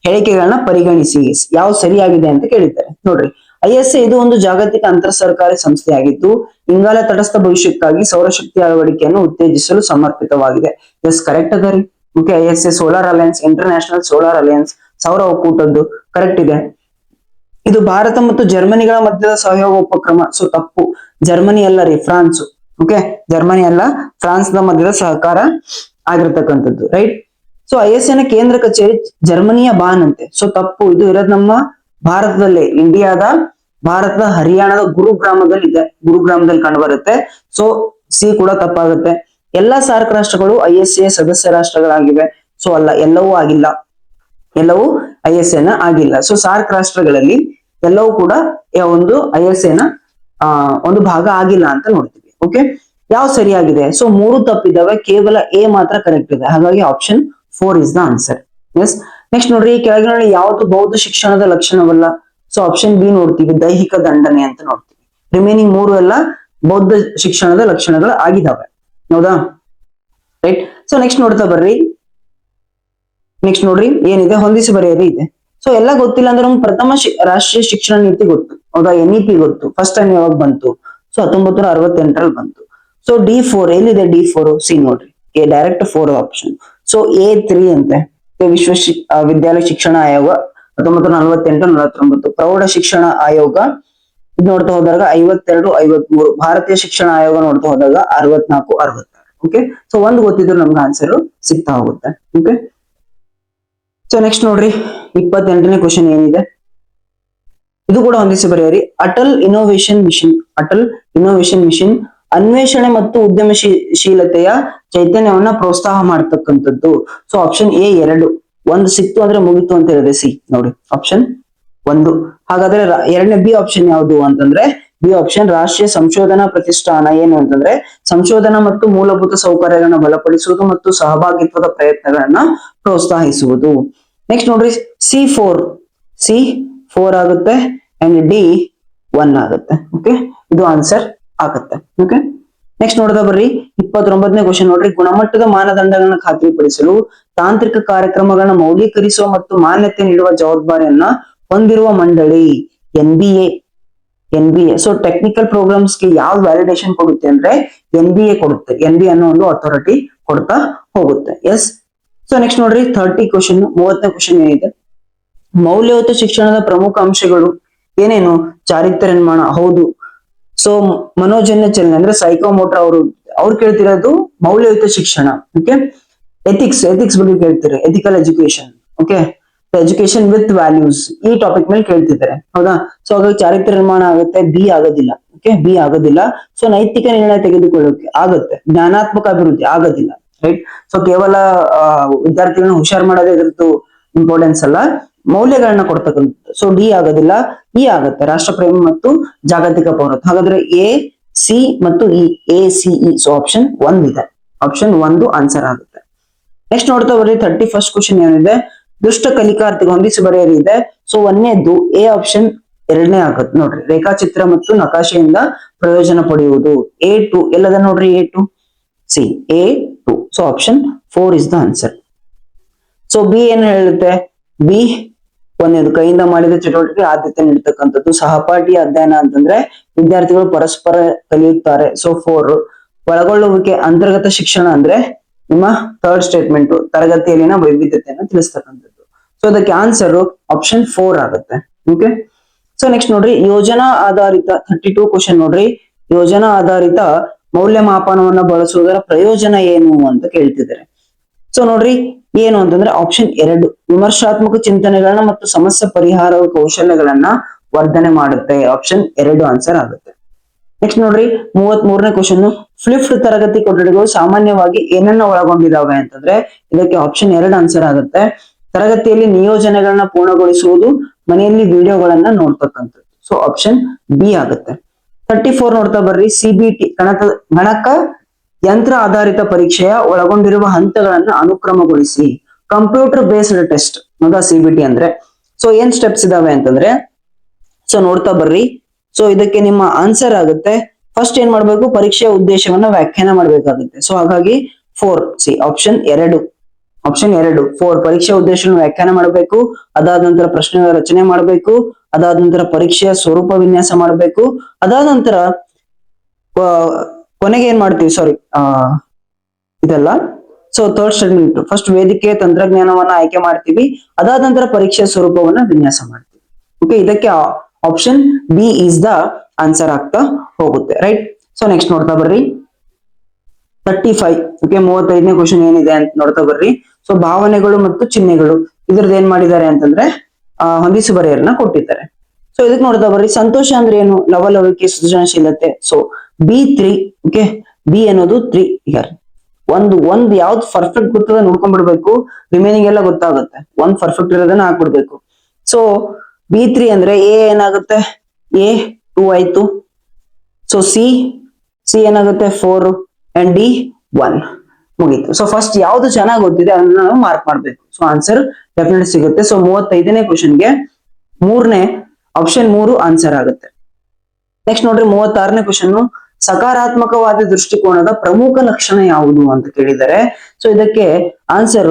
[SPEAKER 1] ಹೇಳಿಕೆಗಳನ್ನ ಪರಿಗಣಿಸಿ, ಯಾವ ಸರಿಯಾಗಿದೆ ಅಂತ ಕೇಳಿದ್ದಾರೆ. ನೋಡ್ರಿ, ISA ಇದು ಒಂದು ಜಾಗತಿಕ ಅಂತರ್ ಸರ್ಕಾರಿ ಸಂಸ್ಥೆಯಾಗಿದ್ದು ಇಂಗಾಲ ತಟಸ್ಥ ಭವಿಷ್ಯಕ್ಕಾಗಿ ಸೌರಶಕ್ತಿ ಅಳವಡಿಕೆಯನ್ನು ಉತ್ತೇಜಿಸಲು ಸಮರ್ಪಿತವಾಗಿದೆ. ಎಸ್, ಕರೆಕ್ಟ್ ಅದ ರೀ. Okay, ISA solar alliance, international solar alliance, ಸೌರ ಒಕ್ಕೂಟದ್ದು ಕರೆಕ್ಟ್ ಇದೆ. ಇದು ಭಾರತ ಮತ್ತು ಜರ್ಮನಿಗಳ ಮಧ್ಯದ ಸಹಯೋಗ ಉಪಕ್ರಮ. ಸೊ ತಪ್ಪು, ಜರ್ಮನಿ ಅಲ್ಲ ರೀ, ಫ್ರಾನ್ಸ್. ಓಕೆ, ಜರ್ಮನಿ ಅಲ್ಲ, ಫ್ರಾನ್ಸ್ ನ ಮಧ್ಯದ ಸಹಕಾರ ಆಗಿರ್ತಕ್ಕಂಥದ್ದು. ರೈಟ್. ಸೊ ISA ನ ಕೇಂದ್ರ ಕಚೇರಿ ಜರ್ಮನಿಯ ಬಾನ್ ಅಂತೆ. ಸೊ ತಪ್ಪು, ಇದು ಇರೋದು ನಮ್ಮ ಭಾರತದಲ್ಲೇ, ಭಾರತದ ಹರಿಯಾಣದ ಗುರುಗ್ರಾಮದಲ್ಲಿ ಇದೆ, ಗುರುಗ್ರಾಮದಲ್ಲಿ ಕಂಡು ಬರುತ್ತೆ. ಸೊ ಸಿ ಕೂಡ ತಪ್ಪಾಗುತ್ತೆ. ಎಲ್ಲಾ ಸಾರ್ಕ್ ರಾಷ್ಟ್ರಗಳು ISA ಸದಸ್ಯ ರಾಷ್ಟ್ರಗಳಾಗಿವೆ. ಸೊ ಅಲ್ಲ, ಎಲ್ಲವೂ ಆಗಿಲ್ಲ, ಎಲ್ಲವೂ ISA ನ ಆಗಿಲ್ಲ. ಸೊ ಸಾರ್ಕ್ ರಾಷ್ಟ್ರಗಳಲ್ಲಿ ಎಲ್ಲವೂ ಕೂಡ ಒಂದು ISA ನ ಒಂದು ಭಾಗ ಆಗಿಲ್ಲ ಅಂತ ನೋಡ್ತೀವಿ. ಓಕೆ, ಯಾವ ಸರಿಯಾಗಿದೆ? ಸೊ 3 ತಪ್ಪಿದ್ದಾವೆ, ಕೇವಲ ಎ ಮಾತ್ರ ಕರೆಕ್ಟ್ ಇದೆ. ಹಾಗಾಗಿ option 4 is the answer. Yes, next ನೋಡ್ರಿ, ಕೆಳಗಿನ ಯಾವುದು ಬೌದ್ಧ ಶಿಕ್ಷಣದ ಲಕ್ಷಣವಲ್ಲ? ಸೊ ಆಪ್ಷನ್ ಬಿ ನೋಡ್ತೀವಿ, ದೈಹಿಕ ದಂಡನೆ ಅಂತ ನೋಡ್ತೀವಿ. ರಿಮೈನಿಂಗ್ 3 ಎಲ್ಲ ಬೌದ್ಧ ಶಿಕ್ಷಣದ ಲಕ್ಷಣಗಳು ಆಗಿದಾವೆ. ಹೌದಾ? ರೈಟ್. ಸೊ ನೆಕ್ಸ್ಟ್ ನೋಡ್ತಾ ಬರ್ರಿ. ನೆಕ್ಸ್ಟ್ ನೋಡ್ರಿ, ಏನಿದೆ ಹೊಂದಿಸಿ ಬರೆಯರಿ ಇದೆ. ಸೊ ಎಲ್ಲ ಗೊತ್ತಿಲ್ಲ ಅಂದ್ರೆ ನಮ್ಗೆ ಪ್ರಥಮ ರಾಷ್ಟ್ರೀಯ ಶಿಕ್ಷಣ ನೀತಿ ಗೊತ್ತು. ಹೌದಾ? NEP ಗೊತ್ತು. ಫಸ್ಟ್ ಟೈಮ್ ಯಾವಾಗ ಬಂತು? ಸೊ 1968ರಲ್ಲಿ ಬಂತು. ಸೊ D4 ಎಲ್ಲಿದೆ? D4 ಸಿ ನೋಡ್ರಿ, ಡೈರೆಕ್ಟ್ 4 ಆಪ್ಷನ್. ಸೊ A3 ಅಂತೆ, ವಿಶ್ವ ವಿದ್ಯಾಲಯ ಶಿಕ್ಷಣ ಆಯೋಗ 1948-49. ಪ್ರೌಢ ಶಿಕ್ಷಣ ಆಯೋಗ ಇದು ನೋಡ್ತಾ ಹೋದಾಗ 52-53. ಭಾರತೀಯ ಶಿಕ್ಷಣ ಆಯೋಗ ನೋಡ್ತಾ ಹೋದಾಗ 64-66. ಓಕೆ, ಸೊ ಒಂದು ಗೊತ್ತಿದ್ರು ನಮ್ಗೆ ಆನ್ಸರ್ ಸಿಗ್ತಾ ಹೋಗುತ್ತೆ. ಓಕೆ, ಸೊ ನೆಕ್ಸ್ಟ್ ನೋಡ್ರಿ, 28ನೇ ಕ್ವಶನ್ ಏನಿದೆ ಇದು ಕೂಡ ಹೊಂದಿಸಿ ಬರೆಯಿರಿ. ಅಟಲ್ ಇನ್ನೋವೇಷನ್ ಮಿಷನ್ ಅನ್ವೇಷಣೆ ಮತ್ತು ಉದ್ಯಮಶೀಲತೆಯ ಚೈತನ್ಯವನ್ನ ಪ್ರೋತ್ಸಾಹ ಮಾಡ್ತಕ್ಕಂಥದ್ದು. So option A 2. 1 ಸಿಕ್ತು ಅಂದ್ರೆ ಮುಗಿತು ಅಂತ ಹೇಳಿದೆ. ಸಿ ನೋಡಿ, ಆಪ್ಷನ್ 1. ಹಾಗಾದ್ರೆ ಎರಡನೇ ಬಿ ಆಪ್ಷನ್ ಯಾವುದು ಅಂತಂದ್ರೆ ಬಿ ಆಪ್ಷನ್ ರಾಷ್ಟ್ರೀಯ ಸಂಶೋಧನಾ ಪ್ರತಿಷ್ಠಾನ. ಏನು ಅಂತಂದ್ರೆ ಸಂಶೋಧನಾ ಮತ್ತು ಮೂಲಭೂತ ಸೌಕರ್ಯಗಳನ್ನ ಬಲಪಡಿಸುವುದು ಮತ್ತು ಸಹಭಾಗಿತ್ವದ ಪ್ರಯತ್ನಗಳನ್ನ ಪ್ರೋತ್ಸಾಹಿಸುವುದು. ನೆಕ್ಸ್ಟ್ ನೋಡ್ರಿ, C4 ಆಗುತ್ತೆ ಅಂಡ್ D1 ಆಗುತ್ತೆ. ಓಕೆ, ಇದು ಆನ್ಸರ್ ಆಗುತ್ತೆ. ಓಕೆ, ನೆಕ್ಸ್ಟ್ ನೋಡ್ತಾ ಬರ್ರಿ, 29ನೇ ಕ್ವಶನ್ ನೋಡ್ರಿ, ಗುಣಮಟ್ಟದ ಮಾನದಂಡಗಳನ್ನ ಖಾತ್ರಿಪಡಿಸಲು ತಾಂತ್ರಿಕ ಕಾರ್ಯಕ್ರಮಗಳನ್ನ ಮೌಲ್ಯೀಕರಿಸುವ ಮತ್ತು ಮಾನ್ಯತೆ ನೀಡುವ ಜವಾಬ್ದಾರಿಯನ್ನ ಹೊಂದಿರುವ ಮಂಡಳಿ NBA. ಸೊ ಟೆಕ್ನಿಕಲ್ ಪ್ರೋಗ್ರಾಮ್ಸ್ ಗೆ ಯಾವ ವ್ಯಾಲಿಡೇಷನ್ ಕೊಡುತ್ತೆ ಅಂದ್ರೆ NBA ಕೊಡುತ್ತೆ. NBA ಅನ್ನೋ ಒಂದು ಅಥಾರಿಟಿ ಕೊಡ್ತಾ ಹೋಗುತ್ತೆ. ಎಸ್, ಸೊ ನೆಕ್ಸ್ಟ್ ನೋಡ್ರಿ, 30ನೇ ಕ್ವಶನ್ ಏನಿದೆ, ಮೌಲ್ಯಯುತ ಶಿಕ್ಷಣದ ಪ್ರಮುಖ ಅಂಶಗಳು ಏನೇನು? ಚಾರಿತ್ರ್ಯ ನಿರ್ಮಾಣ. ಹೌದು. ಸೊ ಮನೋಜನ್ಯ ಚಲನೆ ಅಂದ್ರೆ ಸೈಕೋಮೋಟರ್. ಅವ್ರು ಕೇಳ್ತಿರೋದು ಮೌಲ್ಯಯುತ ಶಿಕ್ಷಣ. ಓಕೆ, ಎಥಿಕ್ಸ್ ಬಗ್ಗೆ ಕೇಳ್ತಾರೆ, ethical education. Okay, education with values ಈ ಟಾಪಿಕ್ ಮೇಲೆ ಕೇಳ್ತಿದ್ದಾರೆ. ಹೌದಾ? ಸೊ ಹಾಗಾಗಿ ಚಾರಿತ್ರ್ಯ ನಿರ್ಮಾಣ ಆಗುತ್ತೆ. ಬಿ ಆಗೋದಿಲ್ಲ. ಓಕೆ, ಬಿ ಆಗೋದಿಲ್ಲ. ಸೊ ನೈತಿಕ ನಿರ್ಣಯ ತೆಗೆದುಕೊಳ್ಳೋಕೆ ಆಗುತ್ತೆ. ಜ್ಞಾನಾತ್ಮಕ ಅಭಿವೃದ್ಧಿ ಆಗೋದಿಲ್ಲ. ರೈಟ್. ಸೊ ಕೇವಲ ವಿದ್ಯಾರ್ಥಿಗಳನ್ನ ಹುಷಾರ್ ಮಾಡೋದೇ ಇದ್ರದ್ದು ಇಂಪಾರ್ಟೆನ್ಸ್ ಅಲ್ಲ, ಮೌಲ್ಯಗಳನ್ನ ಕೊಡ್ತಕ್ಕಂಥದ್ದು. ಸೊ ಡಿ ಆಗೋದಿಲ್ಲ, ಇ ಆಗುತ್ತೆ, ರಾಷ್ಟ್ರ ಪ್ರೇಮ ಮತ್ತು ಜಾಗತಿಕ ಪೌರತ್ವ. ಹಾಗಾದ್ರೆ AC ಮತ್ತು ACE. ಸೊ ಆಪ್ಷನ್ 1 ಇದೆ. ಆಪ್ಷನ್ 1 ಆನ್ಸರ್ ಆಗುತ್ತೆ. ನೆಕ್ಸ್ಟ್ ನೋಡ್ತಾ ಬರ್ರಿ, 31st ಕ್ವಶನ್ ಏನಿದೆ, ದುಷ್ಟ ಕಲಿಕಾರ್ಥಿಗೆ ಹೊಂದಿಸಿ ಬರೆಯರಿ ಇದೆ. ಸೊ ಒಂದನೇದ್ದು A ಆಪ್ಷನ್ ಎರಡನೇ ಆಗತ್ತೆ ನೋಡ್ರಿ. ರೇಖಾಚಿತ್ರ ಮತ್ತು ನಕಾಶೆಯಿಂದ ಪ್ರಯೋಜನ ಪಡೆಯುವುದು A2 ಎಲ್ಲದ ನೋಡ್ರಿ. A2 C A2. So option 4 is the answer. So B ಏನ್ ಹೇಳುತ್ತೆ? ಬಿ ಒಂದೇದು ಕೈಯಿಂದ ಮಾಡಿದ ಚಟುವಟಿಕೆ ಆದ್ಯತೆ ನೀಡತಕ್ಕಂಥದ್ದು. ಸಹಪಾಠಿ ಅಧ್ಯಯನ ಅಂತಂದ್ರೆ ವಿದ್ಯಾರ್ಥಿಗಳು ಪರಸ್ಪರ ಕಲಿಯುತ್ತಾರೆ. ಸೊ 4. ಒಳಗೊಳ್ಳುವಿಕೆ ಅಂತರ್ಗತ ಶಿಕ್ಷಣ ಅಂದ್ರೆ ನಿಮ್ಮ ಥರ್ಡ್ ಸ್ಟೇಟ್ಮೆಂಟ್, ತರಗತಿಯಲ್ಲಿನ ವೈವಿಧ್ಯತೆಯನ್ನು ತಿಳಿಸ್ತಕ್ಕಂಥದ್ದು. ಸೊ ಅದಕ್ಕೆ ಆನ್ಸರ್ ಆಪ್ಷನ್ 4 ಆಗುತ್ತೆ. ಓಕೆ. ಸೊ ನೆಕ್ಸ್ಟ್ ನೋಡ್ರಿ, ಯೋಜನಾ ಆಧಾರಿತ 32 ಕ್ವಶನ್ ನೋಡ್ರಿ. ಯೋಜನಾ ಆಧಾರಿತ ಮೌಲ್ಯಮಾಪನವನ್ನ ಬಳಸುವುದರ ಪ್ರಯೋಜನ ಏನು ಅಂತ ಕೇಳ್ತಿದ್ದಾರೆ. ಸೊ ನೋಡ್ರಿ, ಏನು ಅಂತಂದ್ರೆ ಆಪ್ಷನ್ 2 ವಿಮರ್ಶಾತ್ಮಕ ಚಿಂತನೆಗಳನ್ನ ಮತ್ತು ಸಮಸ್ಯೆ ಪರಿಹಾರ ಕೌಶಲ್ಯಗಳನ್ನ ವರ್ಧನೆ ಮಾಡುತ್ತೆ. ಆಪ್ಷನ್ 2 ಆನ್ಸರ್ ಆಗುತ್ತೆ. ನೆಕ್ಸ್ಟ್ ನೋಡ್ರಿ, 33ನೇ ಕ್ವಶನ್, ಫ್ಲಿಪ್ಡ್ ತರಗತಿ ಕೊಠಡಿಗಳು ಸಾಮಾನ್ಯವಾಗಿ ಏನನ್ನ ಒಳಗೊಂಡಿದಾವೆ ಅಂತಂದ್ರೆ ಇದಕ್ಕೆ ಆಪ್ಷನ್ 2 ಆನ್ಸರ್ ಆಗುತ್ತೆ. ತರಗತಿಯಲ್ಲಿ ನಿಯೋಜನೆಗಳನ್ನ ಪೂರ್ಣಗೊಳಿಸುವುದು, ಮನೆಯಲ್ಲಿ ವಿಡಿಯೋಗಳನ್ನ ನೋಡ್ತಕ್ಕಂಥದ್ದು. ಸೊ ಆಪ್ಷನ್ ಬಿ ಆಗುತ್ತೆ. 34 ನೋಡ್ತಾ ಬರ್ರಿ, CBT ಗಣಕ ಯಂತ್ರ ಆಧಾರಿತ ಪರೀಕ್ಷೆಯ ಒಳಗೊಂಡಿರುವ ಹಂತಗಳನ್ನ ಅನುಕ್ರಮಗೊಳಿಸಿ. ಕಂಪ್ಯೂಟರ್ ಬೇಸ್ಡ್ ಟೆಸ್ಟ್ ಹೌದಾ CBT ಅಂದ್ರೆ. ಸೊ ಏನ್ ಸ್ಟೆಪ್ಸ್ ಇದಾವೆ ಅಂತಂದ್ರೆ, ಸೊ ನೋಡ್ತಾ ಬರ್ರಿ. ಸೊ ಇದಕ್ಕೆ ನಿಮ್ಮ ಆನ್ಸರ್ ಆಗುತ್ತೆ, ಫಸ್ಟ್ ಏನ್ ಮಾಡ್ಬೇಕು, ಪರೀಕ್ಷೆಯ ಉದ್ದೇಶವನ್ನ ವ್ಯಾಖ್ಯಾನ ಮಾಡ್ಬೇಕಾಗುತ್ತೆ. ಸೊ ಹಾಗಾಗಿ 4 ಸಿ ಆಪ್ಷನ್ 2. ಆಪ್ಷನ್ 2 4 ಪರೀಕ್ಷೆಯ ಉದ್ದೇಶವನ್ನು ವ್ಯಾಖ್ಯಾನ ಮಾಡಬೇಕು. ಅದಾದ ನಂತರ ಪ್ರಶ್ನೆಗಳ ರಚನೆ ಮಾಡಬೇಕು. ಅದಾದ ನಂತರ ಪರೀಕ್ಷೆಯ ಸ್ವರೂಪ ವಿನ್ಯಾಸ ಮಾಡಬೇಕು. ಅದಾದ ನಂತರ ಕೊನೆಗೆ ಏನ್ ಮಾಡ್ತೀವಿ, ಸಾರಿ ಇದೆಲ್ಲ. ಸೊ ಥರ್ಡ್ ಸ್ಟೇಟ್ಮೆಂಟ್, ಫಸ್ಟ್ ವೇದಿಕೆ ತಂತ್ರಜ್ಞಾನವನ್ನ ಆಯ್ಕೆ ಮಾಡ್ತೀವಿ. ಅದಾದ ನಂತರ ಪರೀಕ್ಷೆಯ ಸ್ವರೂಪವನ್ನ ವಿನ್ಯಾಸ ಮಾಡ್ತೀವಿ. ಓಕೆ, ಇದಕ್ಕೆ option B is the answer ಆಗ್ತಾ ಹೋಗುತ್ತೆ. ರೈಟ್. ಸೊ ನೆಕ್ಸ್ಟ್ ನೋಡ್ತಾ ಬರ್ರಿ 35. ಓಕೆ, 35ನೇ ಕ್ವಶನ್ ಏನಿದೆ ಅಂತ ನೋಡ್ತಾ ಬರ್ರಿ. ಸೊ ಭಾವನೆಗಳು ಮತ್ತು ಚಿಹ್ನೆಗಳು ಇದ್ರದ್ದು ಏನ್ ಮಾಡಿದ್ದಾರೆ ಅಂತಂದ್ರೆ ಹೊಂದಿಸಿ ಬರೆಯನ್ನ ಕೊಟ್ಟಿದ್ದಾರೆ. ಸೊ ಇದಕ್ಕೆ ನೋಡ್ತಾ ಬರ್ರಿ, ಸಂತೋಷ ಅಂದ್ರೆ ಏನು, ಲವಲವಿಕೆ, ಸೃಜನಶೀಲತೆ. So B3. ಓಕೆ, ಬಿ ಅನ್ನೋದು 3 ಇಯರ್. ಒಂದ್ ಯಾವ್ದು ಪರ್ಫೆಕ್ಟ್ ಗೊತ್ತದ ನೋಡ್ಕೊಂಡ್ಬಿಡ್ಬೇಕು, ರಿಮೈನಿಂಗ್ ಎಲ್ಲ ಗೊತ್ತಾಗುತ್ತೆ. ಒಂದ್ ಪರ್ಫೆಕ್ಟ್ ಇರೋದನ್ನ ಹಾಕ್ಬಿಡ್ಬೇಕು. ಸೊ B3 ಅಂದ್ರೆ ಎ ಏನಾಗುತ್ತೆ, A2 ಆಯ್ತು. ಸೊ ಸಿ ಏನಾಗುತ್ತೆ 4 ಅಂಡ್ ಡಿ 1 ಮುಗೀತು. ಸೊ ಫಸ್ಟ್ ಯಾವ್ದು ಚೆನ್ನಾಗಿ ಗೊತ್ತಿದೆ ಅದನ್ನ ನಾವು ಮಾರ್ಕ್ ಮಾಡ್ಬೇಕು. ಸೊ ಆನ್ಸರ್ ಡೆಫಿನೆಟ್ ಸಿಗುತ್ತೆ. ಸೊ 35ನೇ ಕ್ವಶನ್ಗೆ ಆಪ್ಷನ್ 3 ಆನ್ಸರ್ ಆಗುತ್ತೆ. ನೆಕ್ಸ್ಟ್ ನೋಡ್ರಿ 36ನೇ ಕ್ವಶನ್, ಸಕಾರಾತ್ಮಕವಾದ ದೃಷ್ಟಿಕೋನದ ಪ್ರಮುಖ ಲಕ್ಷಣ ಯಾವುದು ಅಂತ ಕೇಳಿದ್ದಾರೆ. ಸೊ ಇದಕ್ಕೆ ಆನ್ಸರ್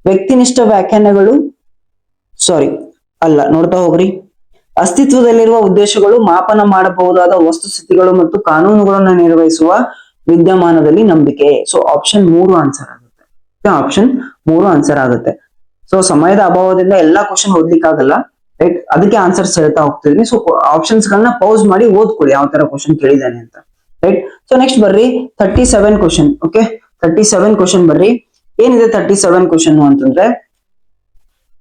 [SPEAKER 1] ವ್ಯಕ್ತಿನಿಷ್ಠ ವ್ಯಾಖ್ಯಾನಗಳು, ಸಾರಿ ಅಲ್ಲ, ನೋಡ್ತಾ ಹೋಗ್ರಿ. ಅಸ್ತಿತ್ವದಲ್ಲಿರುವ ಉದ್ದೇಶಗಳು, ಮಾಪನ ಮಾಡಬಹುದಾದ ವಸ್ತುಸ್ಥಿತಿಗಳು ಮತ್ತು ಕಾನೂನುಗಳನ್ನು ನಿರ್ವಹಿಸುವ ವಿದ್ಯಮಾನದಲ್ಲಿ ನಂಬಿಕೆ. ಸೊ ಆಪ್ಷನ್ 3 ಆನ್ಸರ್ ಆಗುತ್ತೆ. ಆಪ್ಷನ್ 3 ಆನ್ಸರ್ ಆಗುತ್ತೆ. ಸೊ ಸಮಯದ ಅಭಾವದಿಂದ ಎಲ್ಲಾ ಕ್ವಶನ್ ಓದ್ಲಿಕ್ಕಾಗಲ್ಲ, ರೈಟ್, ಅದಕ್ಕೆ ಆನ್ಸರ್ಸ್ ಹೇಳ್ತಾ ಹೋಗ್ತಿದೀನಿ. ಸೊ ಆಪ್ಷನ್ಸ್ ಗಳನ್ನ ಪೌಸ್ ಮಾಡಿ ಓದ್ಕೊಳ್ಳಿ ಯಾವ ತರ ಕ್ವಶನ್ ಕೇಳಿದಾನೆ ಅಂತ. ರೈಟ್. ಸೊ ನೆಕ್ಸ್ಟ್ ಬರ್ರಿ 37 ಕ್ವಶನ್. ಓಕೆ, 37 ಕ್ವಶನ್ ಬರ್ರಿ. ಏನಿದೆ 37 ಕ್ವಶನ್ ಅಂತಂದ್ರೆ,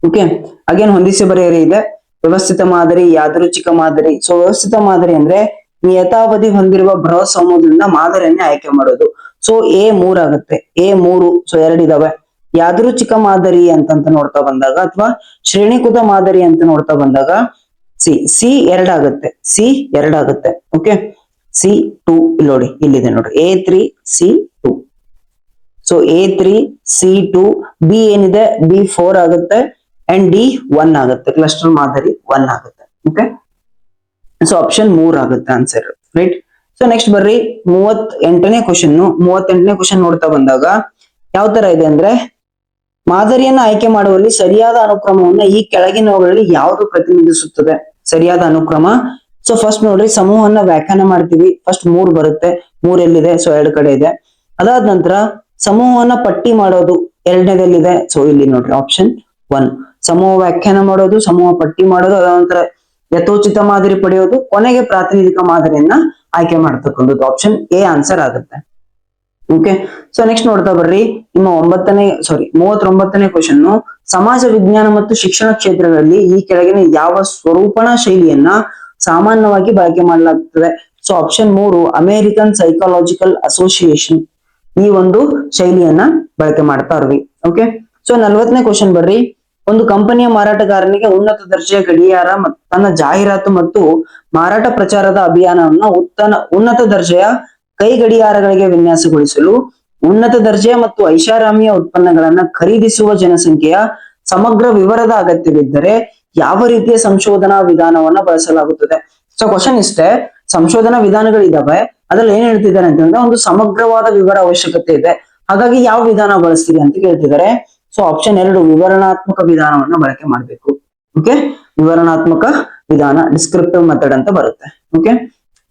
[SPEAKER 1] ಓಕೆ ಅಗೇನ್ ಹೊಂದಿಸಿ ಬರೆಯರಿ ಇದೆ. ವ್ಯವಸ್ಥಿತ ಮಾದರಿ, ಯಾದೃಚ್ಛಿಕ ಮಾದರಿ. ಸೊ ವ್ಯವಸ್ಥಿತ ಮಾದರಿ ಅಂದ್ರೆ ನಿಯತಾವಧಿ ಹೊಂದಿರುವ ಬೃಹತ್ ಸಮೂಹದಿಂದ ಮಾದರಿಯನ್ನ ಆಯ್ಕೆ ಮಾಡೋದು. ಸೊ A3 ಆಗುತ್ತೆ. A3. ಸೊ 2 ಇದಾವೆ. ಯಾದೃಚ್ಛಿಕ ಮಾದರಿ ಅಂತಂತ ನೋಡ್ತಾ ಬಂದಾಗ ಅಥವಾ ಶ್ರೇಣೀಕೃತ ಮಾದರಿ ಅಂತ ನೋಡ್ತಾ ಬಂದಾಗ ಸಿ 2 ಆಗುತ್ತೆ. C2 ಆಗುತ್ತೆ. ಓಕೆ, C2 ಇಲ್ಲಿ ನೋಡಿ, ಇಲ್ಲಿದೆ ನೋಡಿ, A3 C2. So A3 C2. B ಏನಿದೆ B4 ಆಗುತ್ತೆ ಅಂಡ್ ಡಿ 1 ಆಗುತ್ತೆ. ಕ್ಲಸ್ಟರ್ ಮಾದರಿ 1 ಆಗುತ್ತೆ. ಓಕೆ, ಸೊ ಆಪ್ಷನ್ 3 ಆಗುತ್ತೆ ಆನ್ಸರ್. ರೈಟ್. ಸೊ ನೆಕ್ಸ್ಟ್ ಬರ್ರಿ 38ನೇ ಕ್ವಶನ್. 38ನೇ ಕ್ವಶನ್ ನೋಡ್ತಾ ಬಂದಾಗ ಯಾವ ತರ ಇದೆ ಅಂದ್ರೆ, ಮಾದರಿಯನ್ನ ಆಯ್ಕೆ ಮಾಡುವಲ್ಲಿ ಸರಿಯಾದ ಅನುಕ್ರಮವನ್ನ ಈ ಕೆಳಗಿನವುಗಳಲ್ಲಿ ಯಾವುದು ಪ್ರತಿನಿಧಿಸುತ್ತದೆ? ಸರಿಯಾದ ಅನುಕ್ರಮ. ಸೊ ಫಸ್ಟ್ ನೋಡ್ರಿ, ಸಮೂಹವನ್ನ ವ್ಯಾಖ್ಯಾನ ಮಾಡ್ತೀವಿ. ಫಸ್ಟ್ 3 ಬರುತ್ತೆ. 3 ಎಲ್ಲಿದೆ? ಸೊ 2 ಕಡೆ ಇದೆ. ಅದಾದ ನಂತರ ಸಮೂಹವನ್ನ ಪಟ್ಟಿ ಮಾಡೋದು ಎರಡನೇದಲ್ಲಿದೆ. ಸೊ ಇಲ್ಲಿ ನೋಡ್ರಿ ಆಪ್ಷನ್ 1. ಸಮೂಹ ವ್ಯಾಖ್ಯಾನ ಮಾಡೋದು, ಸಮೂಹ ಪಟ್ಟಿ ಮಾಡೋದು, ಅದಾದ ನಂತರ ಯಥೋಚಿತ ಮಾದರಿ ಪಡೆಯೋದು, ಕೊನೆಗೆ ಪ್ರಾತಿನಿಧಿಕ ಮಾದರಿಯನ್ನ ಆಯ್ಕೆ ಮಾಡ್ತಕ್ಕಂಥದ್ದು. ಆಪ್ಷನ್ ಎ ಆನ್ಸರ್ ಆಗುತ್ತೆ. ಓಕೆ, ಸೊ ನೆಕ್ಸ್ಟ್ ನೋಡ್ತಾ ಬರ್ರಿ ನಿಮ್ಮ 39ನೇ ಕ್ವಶನ್. ಸಮಾಜ ವಿಜ್ಞಾನ ಮತ್ತು ಶಿಕ್ಷಣ ಕ್ಷೇತ್ರಗಳಲ್ಲಿ ಈ ಕೆಳಗಿನ ಯಾವ ಸ್ವರೂಪಣ ಶೈಲಿಯನ್ನ ಸಾಮಾನ್ಯವಾಗಿ ಬಳಕೆ ಮಾಡಲಾಗುತ್ತದೆ? So option 3 American psychological association ಈ ಒಂದು ಶೈಲಿಯನ್ನ ಬಳಕೆ ಮಾಡ್ತಾ ಇರ್ವಿ. ಓಕೆ, ಸೊ 40ನೇ ಕ್ವಶನ್ ಬರ್ರಿ. ಒಂದು ಕಂಪನಿಯ ಮಾರಾಟಗಾರನಿಗೆ ಉನ್ನತ ದರ್ಜೆಯ ಗಡಿಯಾರ ತನ್ನ ಜಾಹೀರಾತು ಮತ್ತು ಮಾರಾಟ ಪ್ರಚಾರದ ಅಭಿಯಾನವನ್ನು ಉನ್ನತ ದರ್ಜೆಯ ಕೈ ಗಡಿಯಾರಗಳಿಗೆ ವಿನ್ಯಾಸಗೊಳಿಸಲು ಉನ್ನತ ದರ್ಜೆಯ ಮತ್ತು ಐಷಾರಾಮಿಯ ಉತ್ಪನ್ನಗಳನ್ನ ಖರೀದಿಸುವ ಜನಸಂಖ್ಯೆಯ ಸಮಗ್ರ ವಿವರದ ಅಗತ್ಯವಿದ್ದರೆ ಯಾವ ರೀತಿಯ ಸಂಶೋಧನಾ ವಿಧಾನವನ್ನ ಬಳಸಲಾಗುತ್ತದೆ. ಸೊ ಕ್ವಶನ್ ಇಷ್ಟೇ, ಸಂಶೋಧನಾ ವಿಧಾನಗಳಿದಾವೆ, ಅದ್ರಲ್ಲಿ ಏನ್ ಹೇಳ್ತಿದ್ದಾರೆ ಅಂತಂದ್ರೆ ಒಂದು ಸಮಗ್ರವಾದ ವಿವರ ಅವಶ್ಯಕತೆ ಇದೆ, ಹಾಗಾಗಿ ಯಾವ ವಿಧಾನ ಬಳಸ್ತೀರಿ ಅಂತ ಕೇಳ್ತಿದ್ದಾರೆ. ಸೊ ಆಪ್ಷನ್ 2 ವಿವರಣಾತ್ಮಕ ವಿಧಾನವನ್ನ ಬಳಕೆ ಮಾಡಬೇಕು. ಓಕೆ, ವಿವರಣಾತ್ಮಕ ವಿಧಾನ ಡಿಸ್ಕ್ರಿಪ್ಟಿವ್ ಮೆಥಡ್ ಅಂತ ಬರುತ್ತೆ. ಓಕೆ,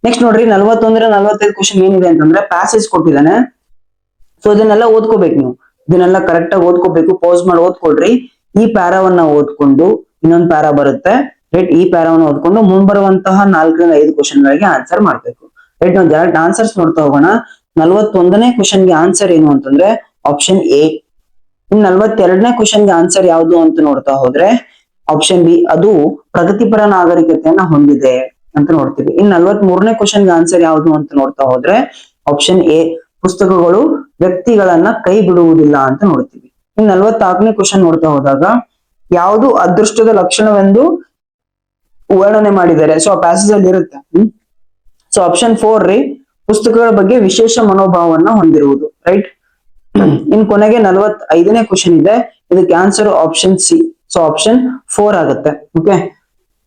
[SPEAKER 1] ನೆಕ್ಸ್ಟ್ ನೋಡ್ರಿ 41 45 ಕ್ವಶನ್ ಏನಿದೆ ಅಂತಂದ್ರೆ ಪ್ಯಾಸೇಜ್ ಕೊಟ್ಟಿದ್ದಾನೆ. ಸೊ ಇದನ್ನೆಲ್ಲ ಓದ್ಕೋಬೇಕು ನೀವು, ಇದನ್ನೆಲ್ಲ ಕರೆಕ್ಟ್ ಆಗಿ ಓದ್ಕೋಬೇಕು, ಪೌಸ್ ಮಾಡಿ ಓದ್ಕೊಳ್ರಿ. ಈ ಪ್ಯಾರಾವನ್ನ ಓದ್ಕೊಂಡು ಇನ್ನೊಂದು ಪ್ಯಾರಾ ಬರುತ್ತೆ ರೈಟ್, ಈ ಪ್ಯಾರಾವನ್ನ ಓದ್ಕೊಂಡು ಮುಂಬರುವಂತಹ 4 ರಿಂದ 5 ಕ್ವಶನ್ ಗಳಿಗೆ ಆನ್ಸರ್ ಮಾಡ್ಬೇಕು ರೈಟ್. ನಾವು ಡೈರೆಕ್ಟ್ ಆನ್ಸರ್ಸ್ ನೋಡ್ತಾ ಹೋಗೋಣ. 41ನೇ ಕ್ವಶನ್ಗೆ ಆನ್ಸರ್ ಏನು ಅಂತಂದ್ರೆ ಆಪ್ಷನ್ ಎ. ಇನ್ 42ನೇ ಕ್ವಶನ್ಗೆ ಆನ್ಸರ್ ಯಾವುದು ಅಂತ ನೋಡ್ತಾ ಹೋದ್ರೆ ಆಪ್ಷನ್ ಬಿ, ಅದು ಪ್ರಗತಿಪರ ನಾಗರಿಕತೆಯನ್ನ ಹೊಂದಿದೆ ಅಂತ ನೋಡ್ತೀವಿ. ಇನ್ 43ನೇ ಕ್ವಶನ್ಗೆ ಆನ್ಸರ್ ಯಾವುದು ಅಂತ ನೋಡ್ತಾ ಹೋದ್ರೆ ಆಪ್ಷನ್ ಎ, ಪುಸ್ತಕಗಳು ವ್ಯಕ್ತಿಗಳನ್ನ ಕೈ ಬಿಡುವುದಿಲ್ಲ ಅಂತ ನೋಡ್ತೀವಿ. ಇನ್ 44ನೇ ಕ್ವಶನ್ ನೋಡ್ತಾ ಹೋದಾಗ ಯಾವುದು ಅದೃಷ್ಟದ ಲಕ್ಷಣವೆಂದು ವರ್ಣನೆ ಮಾಡಿದ್ದಾರೆ. ಸೊ ಆ ಪ್ಯಾಸೇಜ್ ಅಲ್ಲಿ ಇರುತ್ತೆ. ಸೊ ಆಪ್ಷನ್ 4 ರೀ, ಪುಸ್ತಕಗಳ ಬಗ್ಗೆ ವಿಶೇಷ ಮನೋಭಾವವನ್ನ ಹೊಂದಿರುವುದು ರೈಟ್. ಇನ್ ಕೊನೆಗೆ 45ನೇ ಕ್ವಶನ್ ಇದೆ, ಇದಕ್ಕೆ answer option C. So option 4 ಆಗುತ್ತೆ. ಓಕೆ,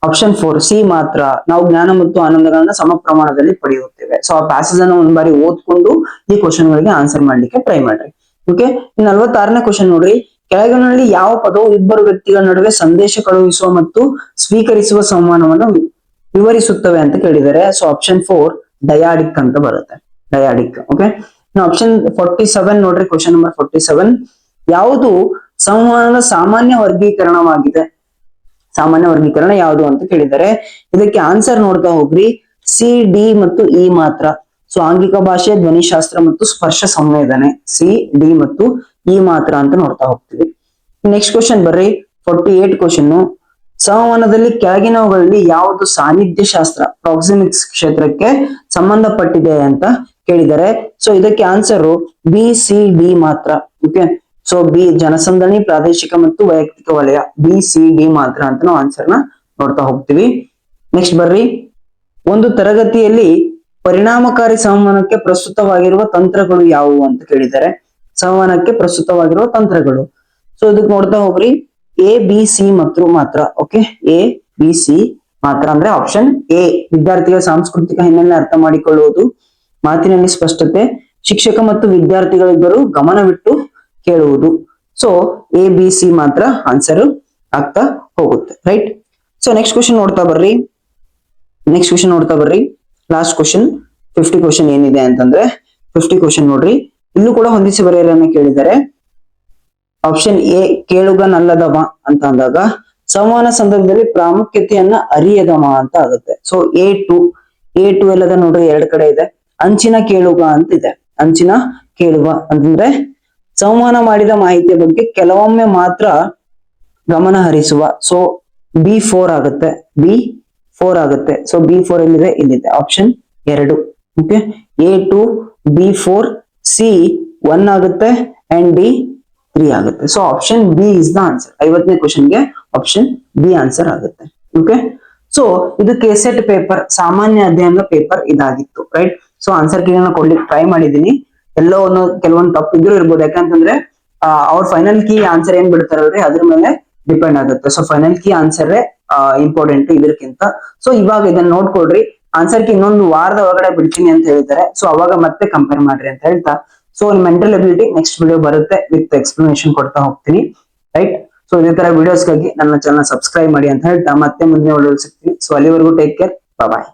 [SPEAKER 1] ಆಪ್ಷನ್ 4 ಸಿ ಮಾತ್ರ, ನಾವು ಜ್ಞಾನ ಮತ್ತು ಆನಂದಗಳನ್ನ ಸಮ ಪ್ರಮಾಣದಲ್ಲಿ ಪಡೆಯುತ್ತೇವೆ. ಸೊ ಆ ಪ್ಯಾಸೇಜ್ ಅನ್ನು ಒಂದ್ ಬಾರಿ ಓದ್ಕೊಂಡು ಈ ಕ್ವಶನ್ ಗಳಿಗೆ ಆನ್ಸರ್ ಮಾಡ್ಲಿಕ್ಕೆ ಟ್ರೈ ಮಾಡ್ರಿ. ಓಕೆ, ಇನ್ 46ನೇ ಕ್ವಶನ್ ನೋಡ್ರಿ, ಕೆಳಗಿನಲ್ಲಿ ಯಾವ ಪದವು ಇಬ್ಬರು ವ್ಯಕ್ತಿಗಳ ನಡುವೆ ಸಂದೇಶ ಕಳುಹಿಸುವ ಮತ್ತು ಸ್ವೀಕರಿಸುವ ಸಂವಹನವನ್ನು ವಿವರಿಸುತ್ತವೆ ಅಂತ ಕೇಳಿದ್ದಾರೆ. ಸೊ ಆಪ್ಷನ್ 4 ಡಯಾಡಿಕ್ ಅಂತ ಬರುತ್ತೆ, ಡಯಾಡಿಕ್. ಓಕೆ, ಆಪ್ಷನ್ 47 ನೋಡ್ರಿ, ಕ್ವಶನ್ ನಂಬರ್ 47, ಯಾವುದು ಸಂವಹನದ ಸಾಮಾನ್ಯ ವರ್ಗೀಕರಣವಾಗಿದೆ? ಸಾಮಾನ್ಯ ವರ್ಗೀಕರಣ ಯಾವುದು ಅಂತ ಕೇಳಿದ್ದಾರೆ. ಇದಕ್ಕೆ ಆನ್ಸರ್ ನೋಡ್ತಾ ಹೋಗ್ರಿ, ಸಿ, ಡಿ ಮತ್ತು ಇ ಮಾತ್ರ. ಸೊ ಆಂಗಿಕ ಭಾಷೆ, ಧ್ವನಿಶಾಸ್ತ್ರ ಮತ್ತು ಸ್ಪರ್ಶ ಸಂವೇದನೆ, ಸಿ, ಡಿ ಮತ್ತು ಇ ಮಾತ್ರ ಅಂತ ನೋಡ್ತಾ ಹೋಗ್ತೀವಿ. ನೆಕ್ಸ್ಟ್ ಕ್ವಶನ್ ಬರ್ರಿ, 48 ಕ್ವಶನ್, ಸಂವಹನದಲ್ಲಿ ಕೆಳಗಿನವುಗಳಲ್ಲಿ ಯಾವುದು ಸಾನ್ನಿಧ್ಯ ಶಾಸ್ತ್ರ ಪ್ರಾಕ್ಸಿಮಿಕ್ಸ್ ಕ್ಷೇತ್ರಕ್ಕೆ ಸಂಬಂಧಪಟ್ಟಿದೆ ಅಂತ ಕೇಳಿದ್ದಾರೆ. ಸೊ ಇದಕ್ಕೆ ಆನ್ಸರ್ ಬಿ, ಸಿ, ಡಿ ಮಾತ್ರ. ಓಕೆ, ಸೊ ಬಿ ಜನಸಂದಣಿ, ಪ್ರಾದೇಶಿಕ ಮತ್ತು ವೈಯಕ್ತಿಕ ವಲಯ, ಬಿ, ಸಿ, ಡಿ ಮಾತ್ರ ಅಂತ ನಾವು ಆನ್ಸರ್ ನ ನೋಡ್ತಾ ಹೋಗ್ತೀವಿ. ನೆಕ್ಸ್ಟ್ ಬರ್ರಿ, ಒಂದು ತರಗತಿಯಲ್ಲಿ ಪರಿಣಾಮಕಾರಿ ಸಂವಹನಕ್ಕೆ ಪ್ರಸ್ತುತವಾಗಿರುವ ತಂತ್ರಗಳು ಯಾವುವು ಅಂತ ಕೇಳಿದ್ದಾರೆ. ಸಂವಹನಕ್ಕೆ ಪ್ರಸ್ತುತವಾಗಿರುವ ತಂತ್ರಗಳು. ಸೊ ಇದಕ್ಕೆ ನೋಡ್ತಾ ಹೋಗ್ರಿ, ಎ, ಬಿ, ಸಿ ಮತ್ತು ಮಾತ್ರ. ಓಕೆ, ಎ, ಬಿ, ಸಿ ಮಾತ್ರ ಅಂದ್ರೆ ಆಪ್ಷನ್ ಎ. ವಿದ್ಯಾರ್ಥಿಗಳ ಸಾಂಸ್ಕೃತಿಕ ಹಿನ್ನೆಲೆ ಅರ್ಥ ಮಾಡಿಕೊಳ್ಳುವುದು, ಮಾತಿನಲ್ಲಿ ಸ್ಪಷ್ಟತೆ, ಶಿಕ್ಷಕ ಮತ್ತು ವಿದ್ಯಾರ್ಥಿಗಳಿಬ್ಬರು ಗಮನವಿಟ್ಟು ಕೇಳುವುದು. ಸೊ ಎ, ಬಿ, ಸಿ ಮಾತ್ರ ಆನ್ಸರ್ ಆಗ್ತಾ ಹೋಗುತ್ತೆ ರೈಟ್. ಸೊ ನೆಕ್ಸ್ಟ್ ಕ್ವಶನ್ ನೋಡ್ತಾ ಬರ್ರಿ, ಲಾಸ್ಟ್ ಕ್ವಶನ್ 50 ಕ್ವಶನ್ ಏನಿದೆ ಅಂತಂದ್ರೆ 50 ಕ್ವಶನ್ ನೋಡ್ರಿ, ಇಲ್ಲೂ ಕೂಡ ಹೊಂದಿಸಿ ಬರೆಯರನ್ನ ಕೇಳಿದ್ದಾರೆ. ಆಪ್ಷನ್ ಎ, ಕೇಳುಗನಲ್ಲದವ ಅಂತ ಅಂದಾಗ ಸಂವಹನ ಸಂದರ್ಭದಲ್ಲಿ ಪ್ರಾಮುಖ್ಯತೆಯನ್ನ ಅರಿಯದವ ಅಂತ ಆಗುತ್ತೆ. ಸೊ ಎ ಟು ಎಲ್ಲದ ನೋಡ್ರಿ, 2 ಕಡೆ ಇದೆ. ಅಂಚಿನ ಕೇಳುಗ ಅಂತ ಇದೆ. ಅಂಚಿನ ಕೇಳುಗ ಅಂತಂದ್ರೆ ಸಂವಹನ ಮಾಡಿದ ಮಾಹಿತಿಯ ಬಗ್ಗೆ ಕೆಲವೊಮ್ಮೆ ಮಾತ್ರ ಗಮನ ಹರಿಸುವ. ಸೊ B4 ಆಗುತ್ತೆ, B4 ಆಗುತ್ತೆ. ಸೊ B4 ಎಲ್ಲಿದೆ? ಇಲ್ಲಿದೆ, option 2. Okay, A2, B4, C1 ಆಗುತ್ತೆ ಅಂಡ್ D3 ಆಗುತ್ತೆ. So option B is the answer. 50ನೇ ಕ್ವಶನ್ಗೆ ಆಪ್ಷನ್ ಬಿ ಆನ್ಸರ್ ಆಗುತ್ತೆ. ಓಕೆ, ಸೊ ಇದು ಕೆಸೆಟ್ ಪೇಪರ್, ಸಾಮಾನ್ಯ ಅಧ್ಯಯನದ ಪೇಪರ್ ಇದಾಗಿತ್ತು ರೈಟ್. ಸೊ ಆನ್ಸರ್ ಕೀ ಕೊಡ್ಲಿಕ್ಕೆ ಟ್ರೈ ಮಾಡಿದೀನಿ, ಎಲ್ಲೋ ಕೆಲವೊಂದು ತಪ್ಪು ಇದ್ರೂ ಇರ್ಬೋದು. ಯಾಕಂತಂದ್ರೆ ಅವ್ರ ಫೈನಲ್ ಕೀ ಆನ್ಸರ್ ಏನ್ ಬಿಡ್ತಾರಲ್ರಿ ಅದ್ರ ಮೇಲೆ ಡಿಪೆಂಡ್ ಆಗುತ್ತೆ. So final key answer important ಇದಕ್ಕಿಂತ. ಸೊ ಇವಾಗ ಇದನ್ನ ನೋಡ್ಕೊಡ್ರಿ, ಆನ್ಸರ್ ಕೀ ಇನ್ನೊಂದು ವಾರದ ಒಳಗಡೆ ಬಿಡ್ತೀನಿ ಅಂತ ಹೇಳಿದ್ದಾರೆ. ಸೊ ಅವಾಗ ಮತ್ತೆ ಕಂಪೇರ್ ಮಾಡ್ರಿ ಅಂತ ಹೇಳ್ತಾ, so mental ability next video ಬರುತ್ತೆ, ವಿತ್ ಎಕ್ಸ್ಪ್ಲನೇಷನ್ ಕೊಡ್ತಾ ಹೋಗ್ತೀನಿ ರೈಟ್. ಸೊ ಇದೇ ತರ ವಿಡಿಯೋಸ್ಗಾಗಿ ನನ್ನ ಚಾನಲ್ ಸಬ್ಸ್ಕ್ರೈಬ್ ಮಾಡಿ ಅಂತ ಹೇಳ್ತಾ ಮತ್ತೆ ಮುಂದಿನ ವಿಡಿಯೋ ಸಿಗ್ತೀನಿ. ಸೊ ಅಲ್ಲಿವರೆಗೂ ಟೇಕ್ ಕೇರ್, ಬಾಯ್.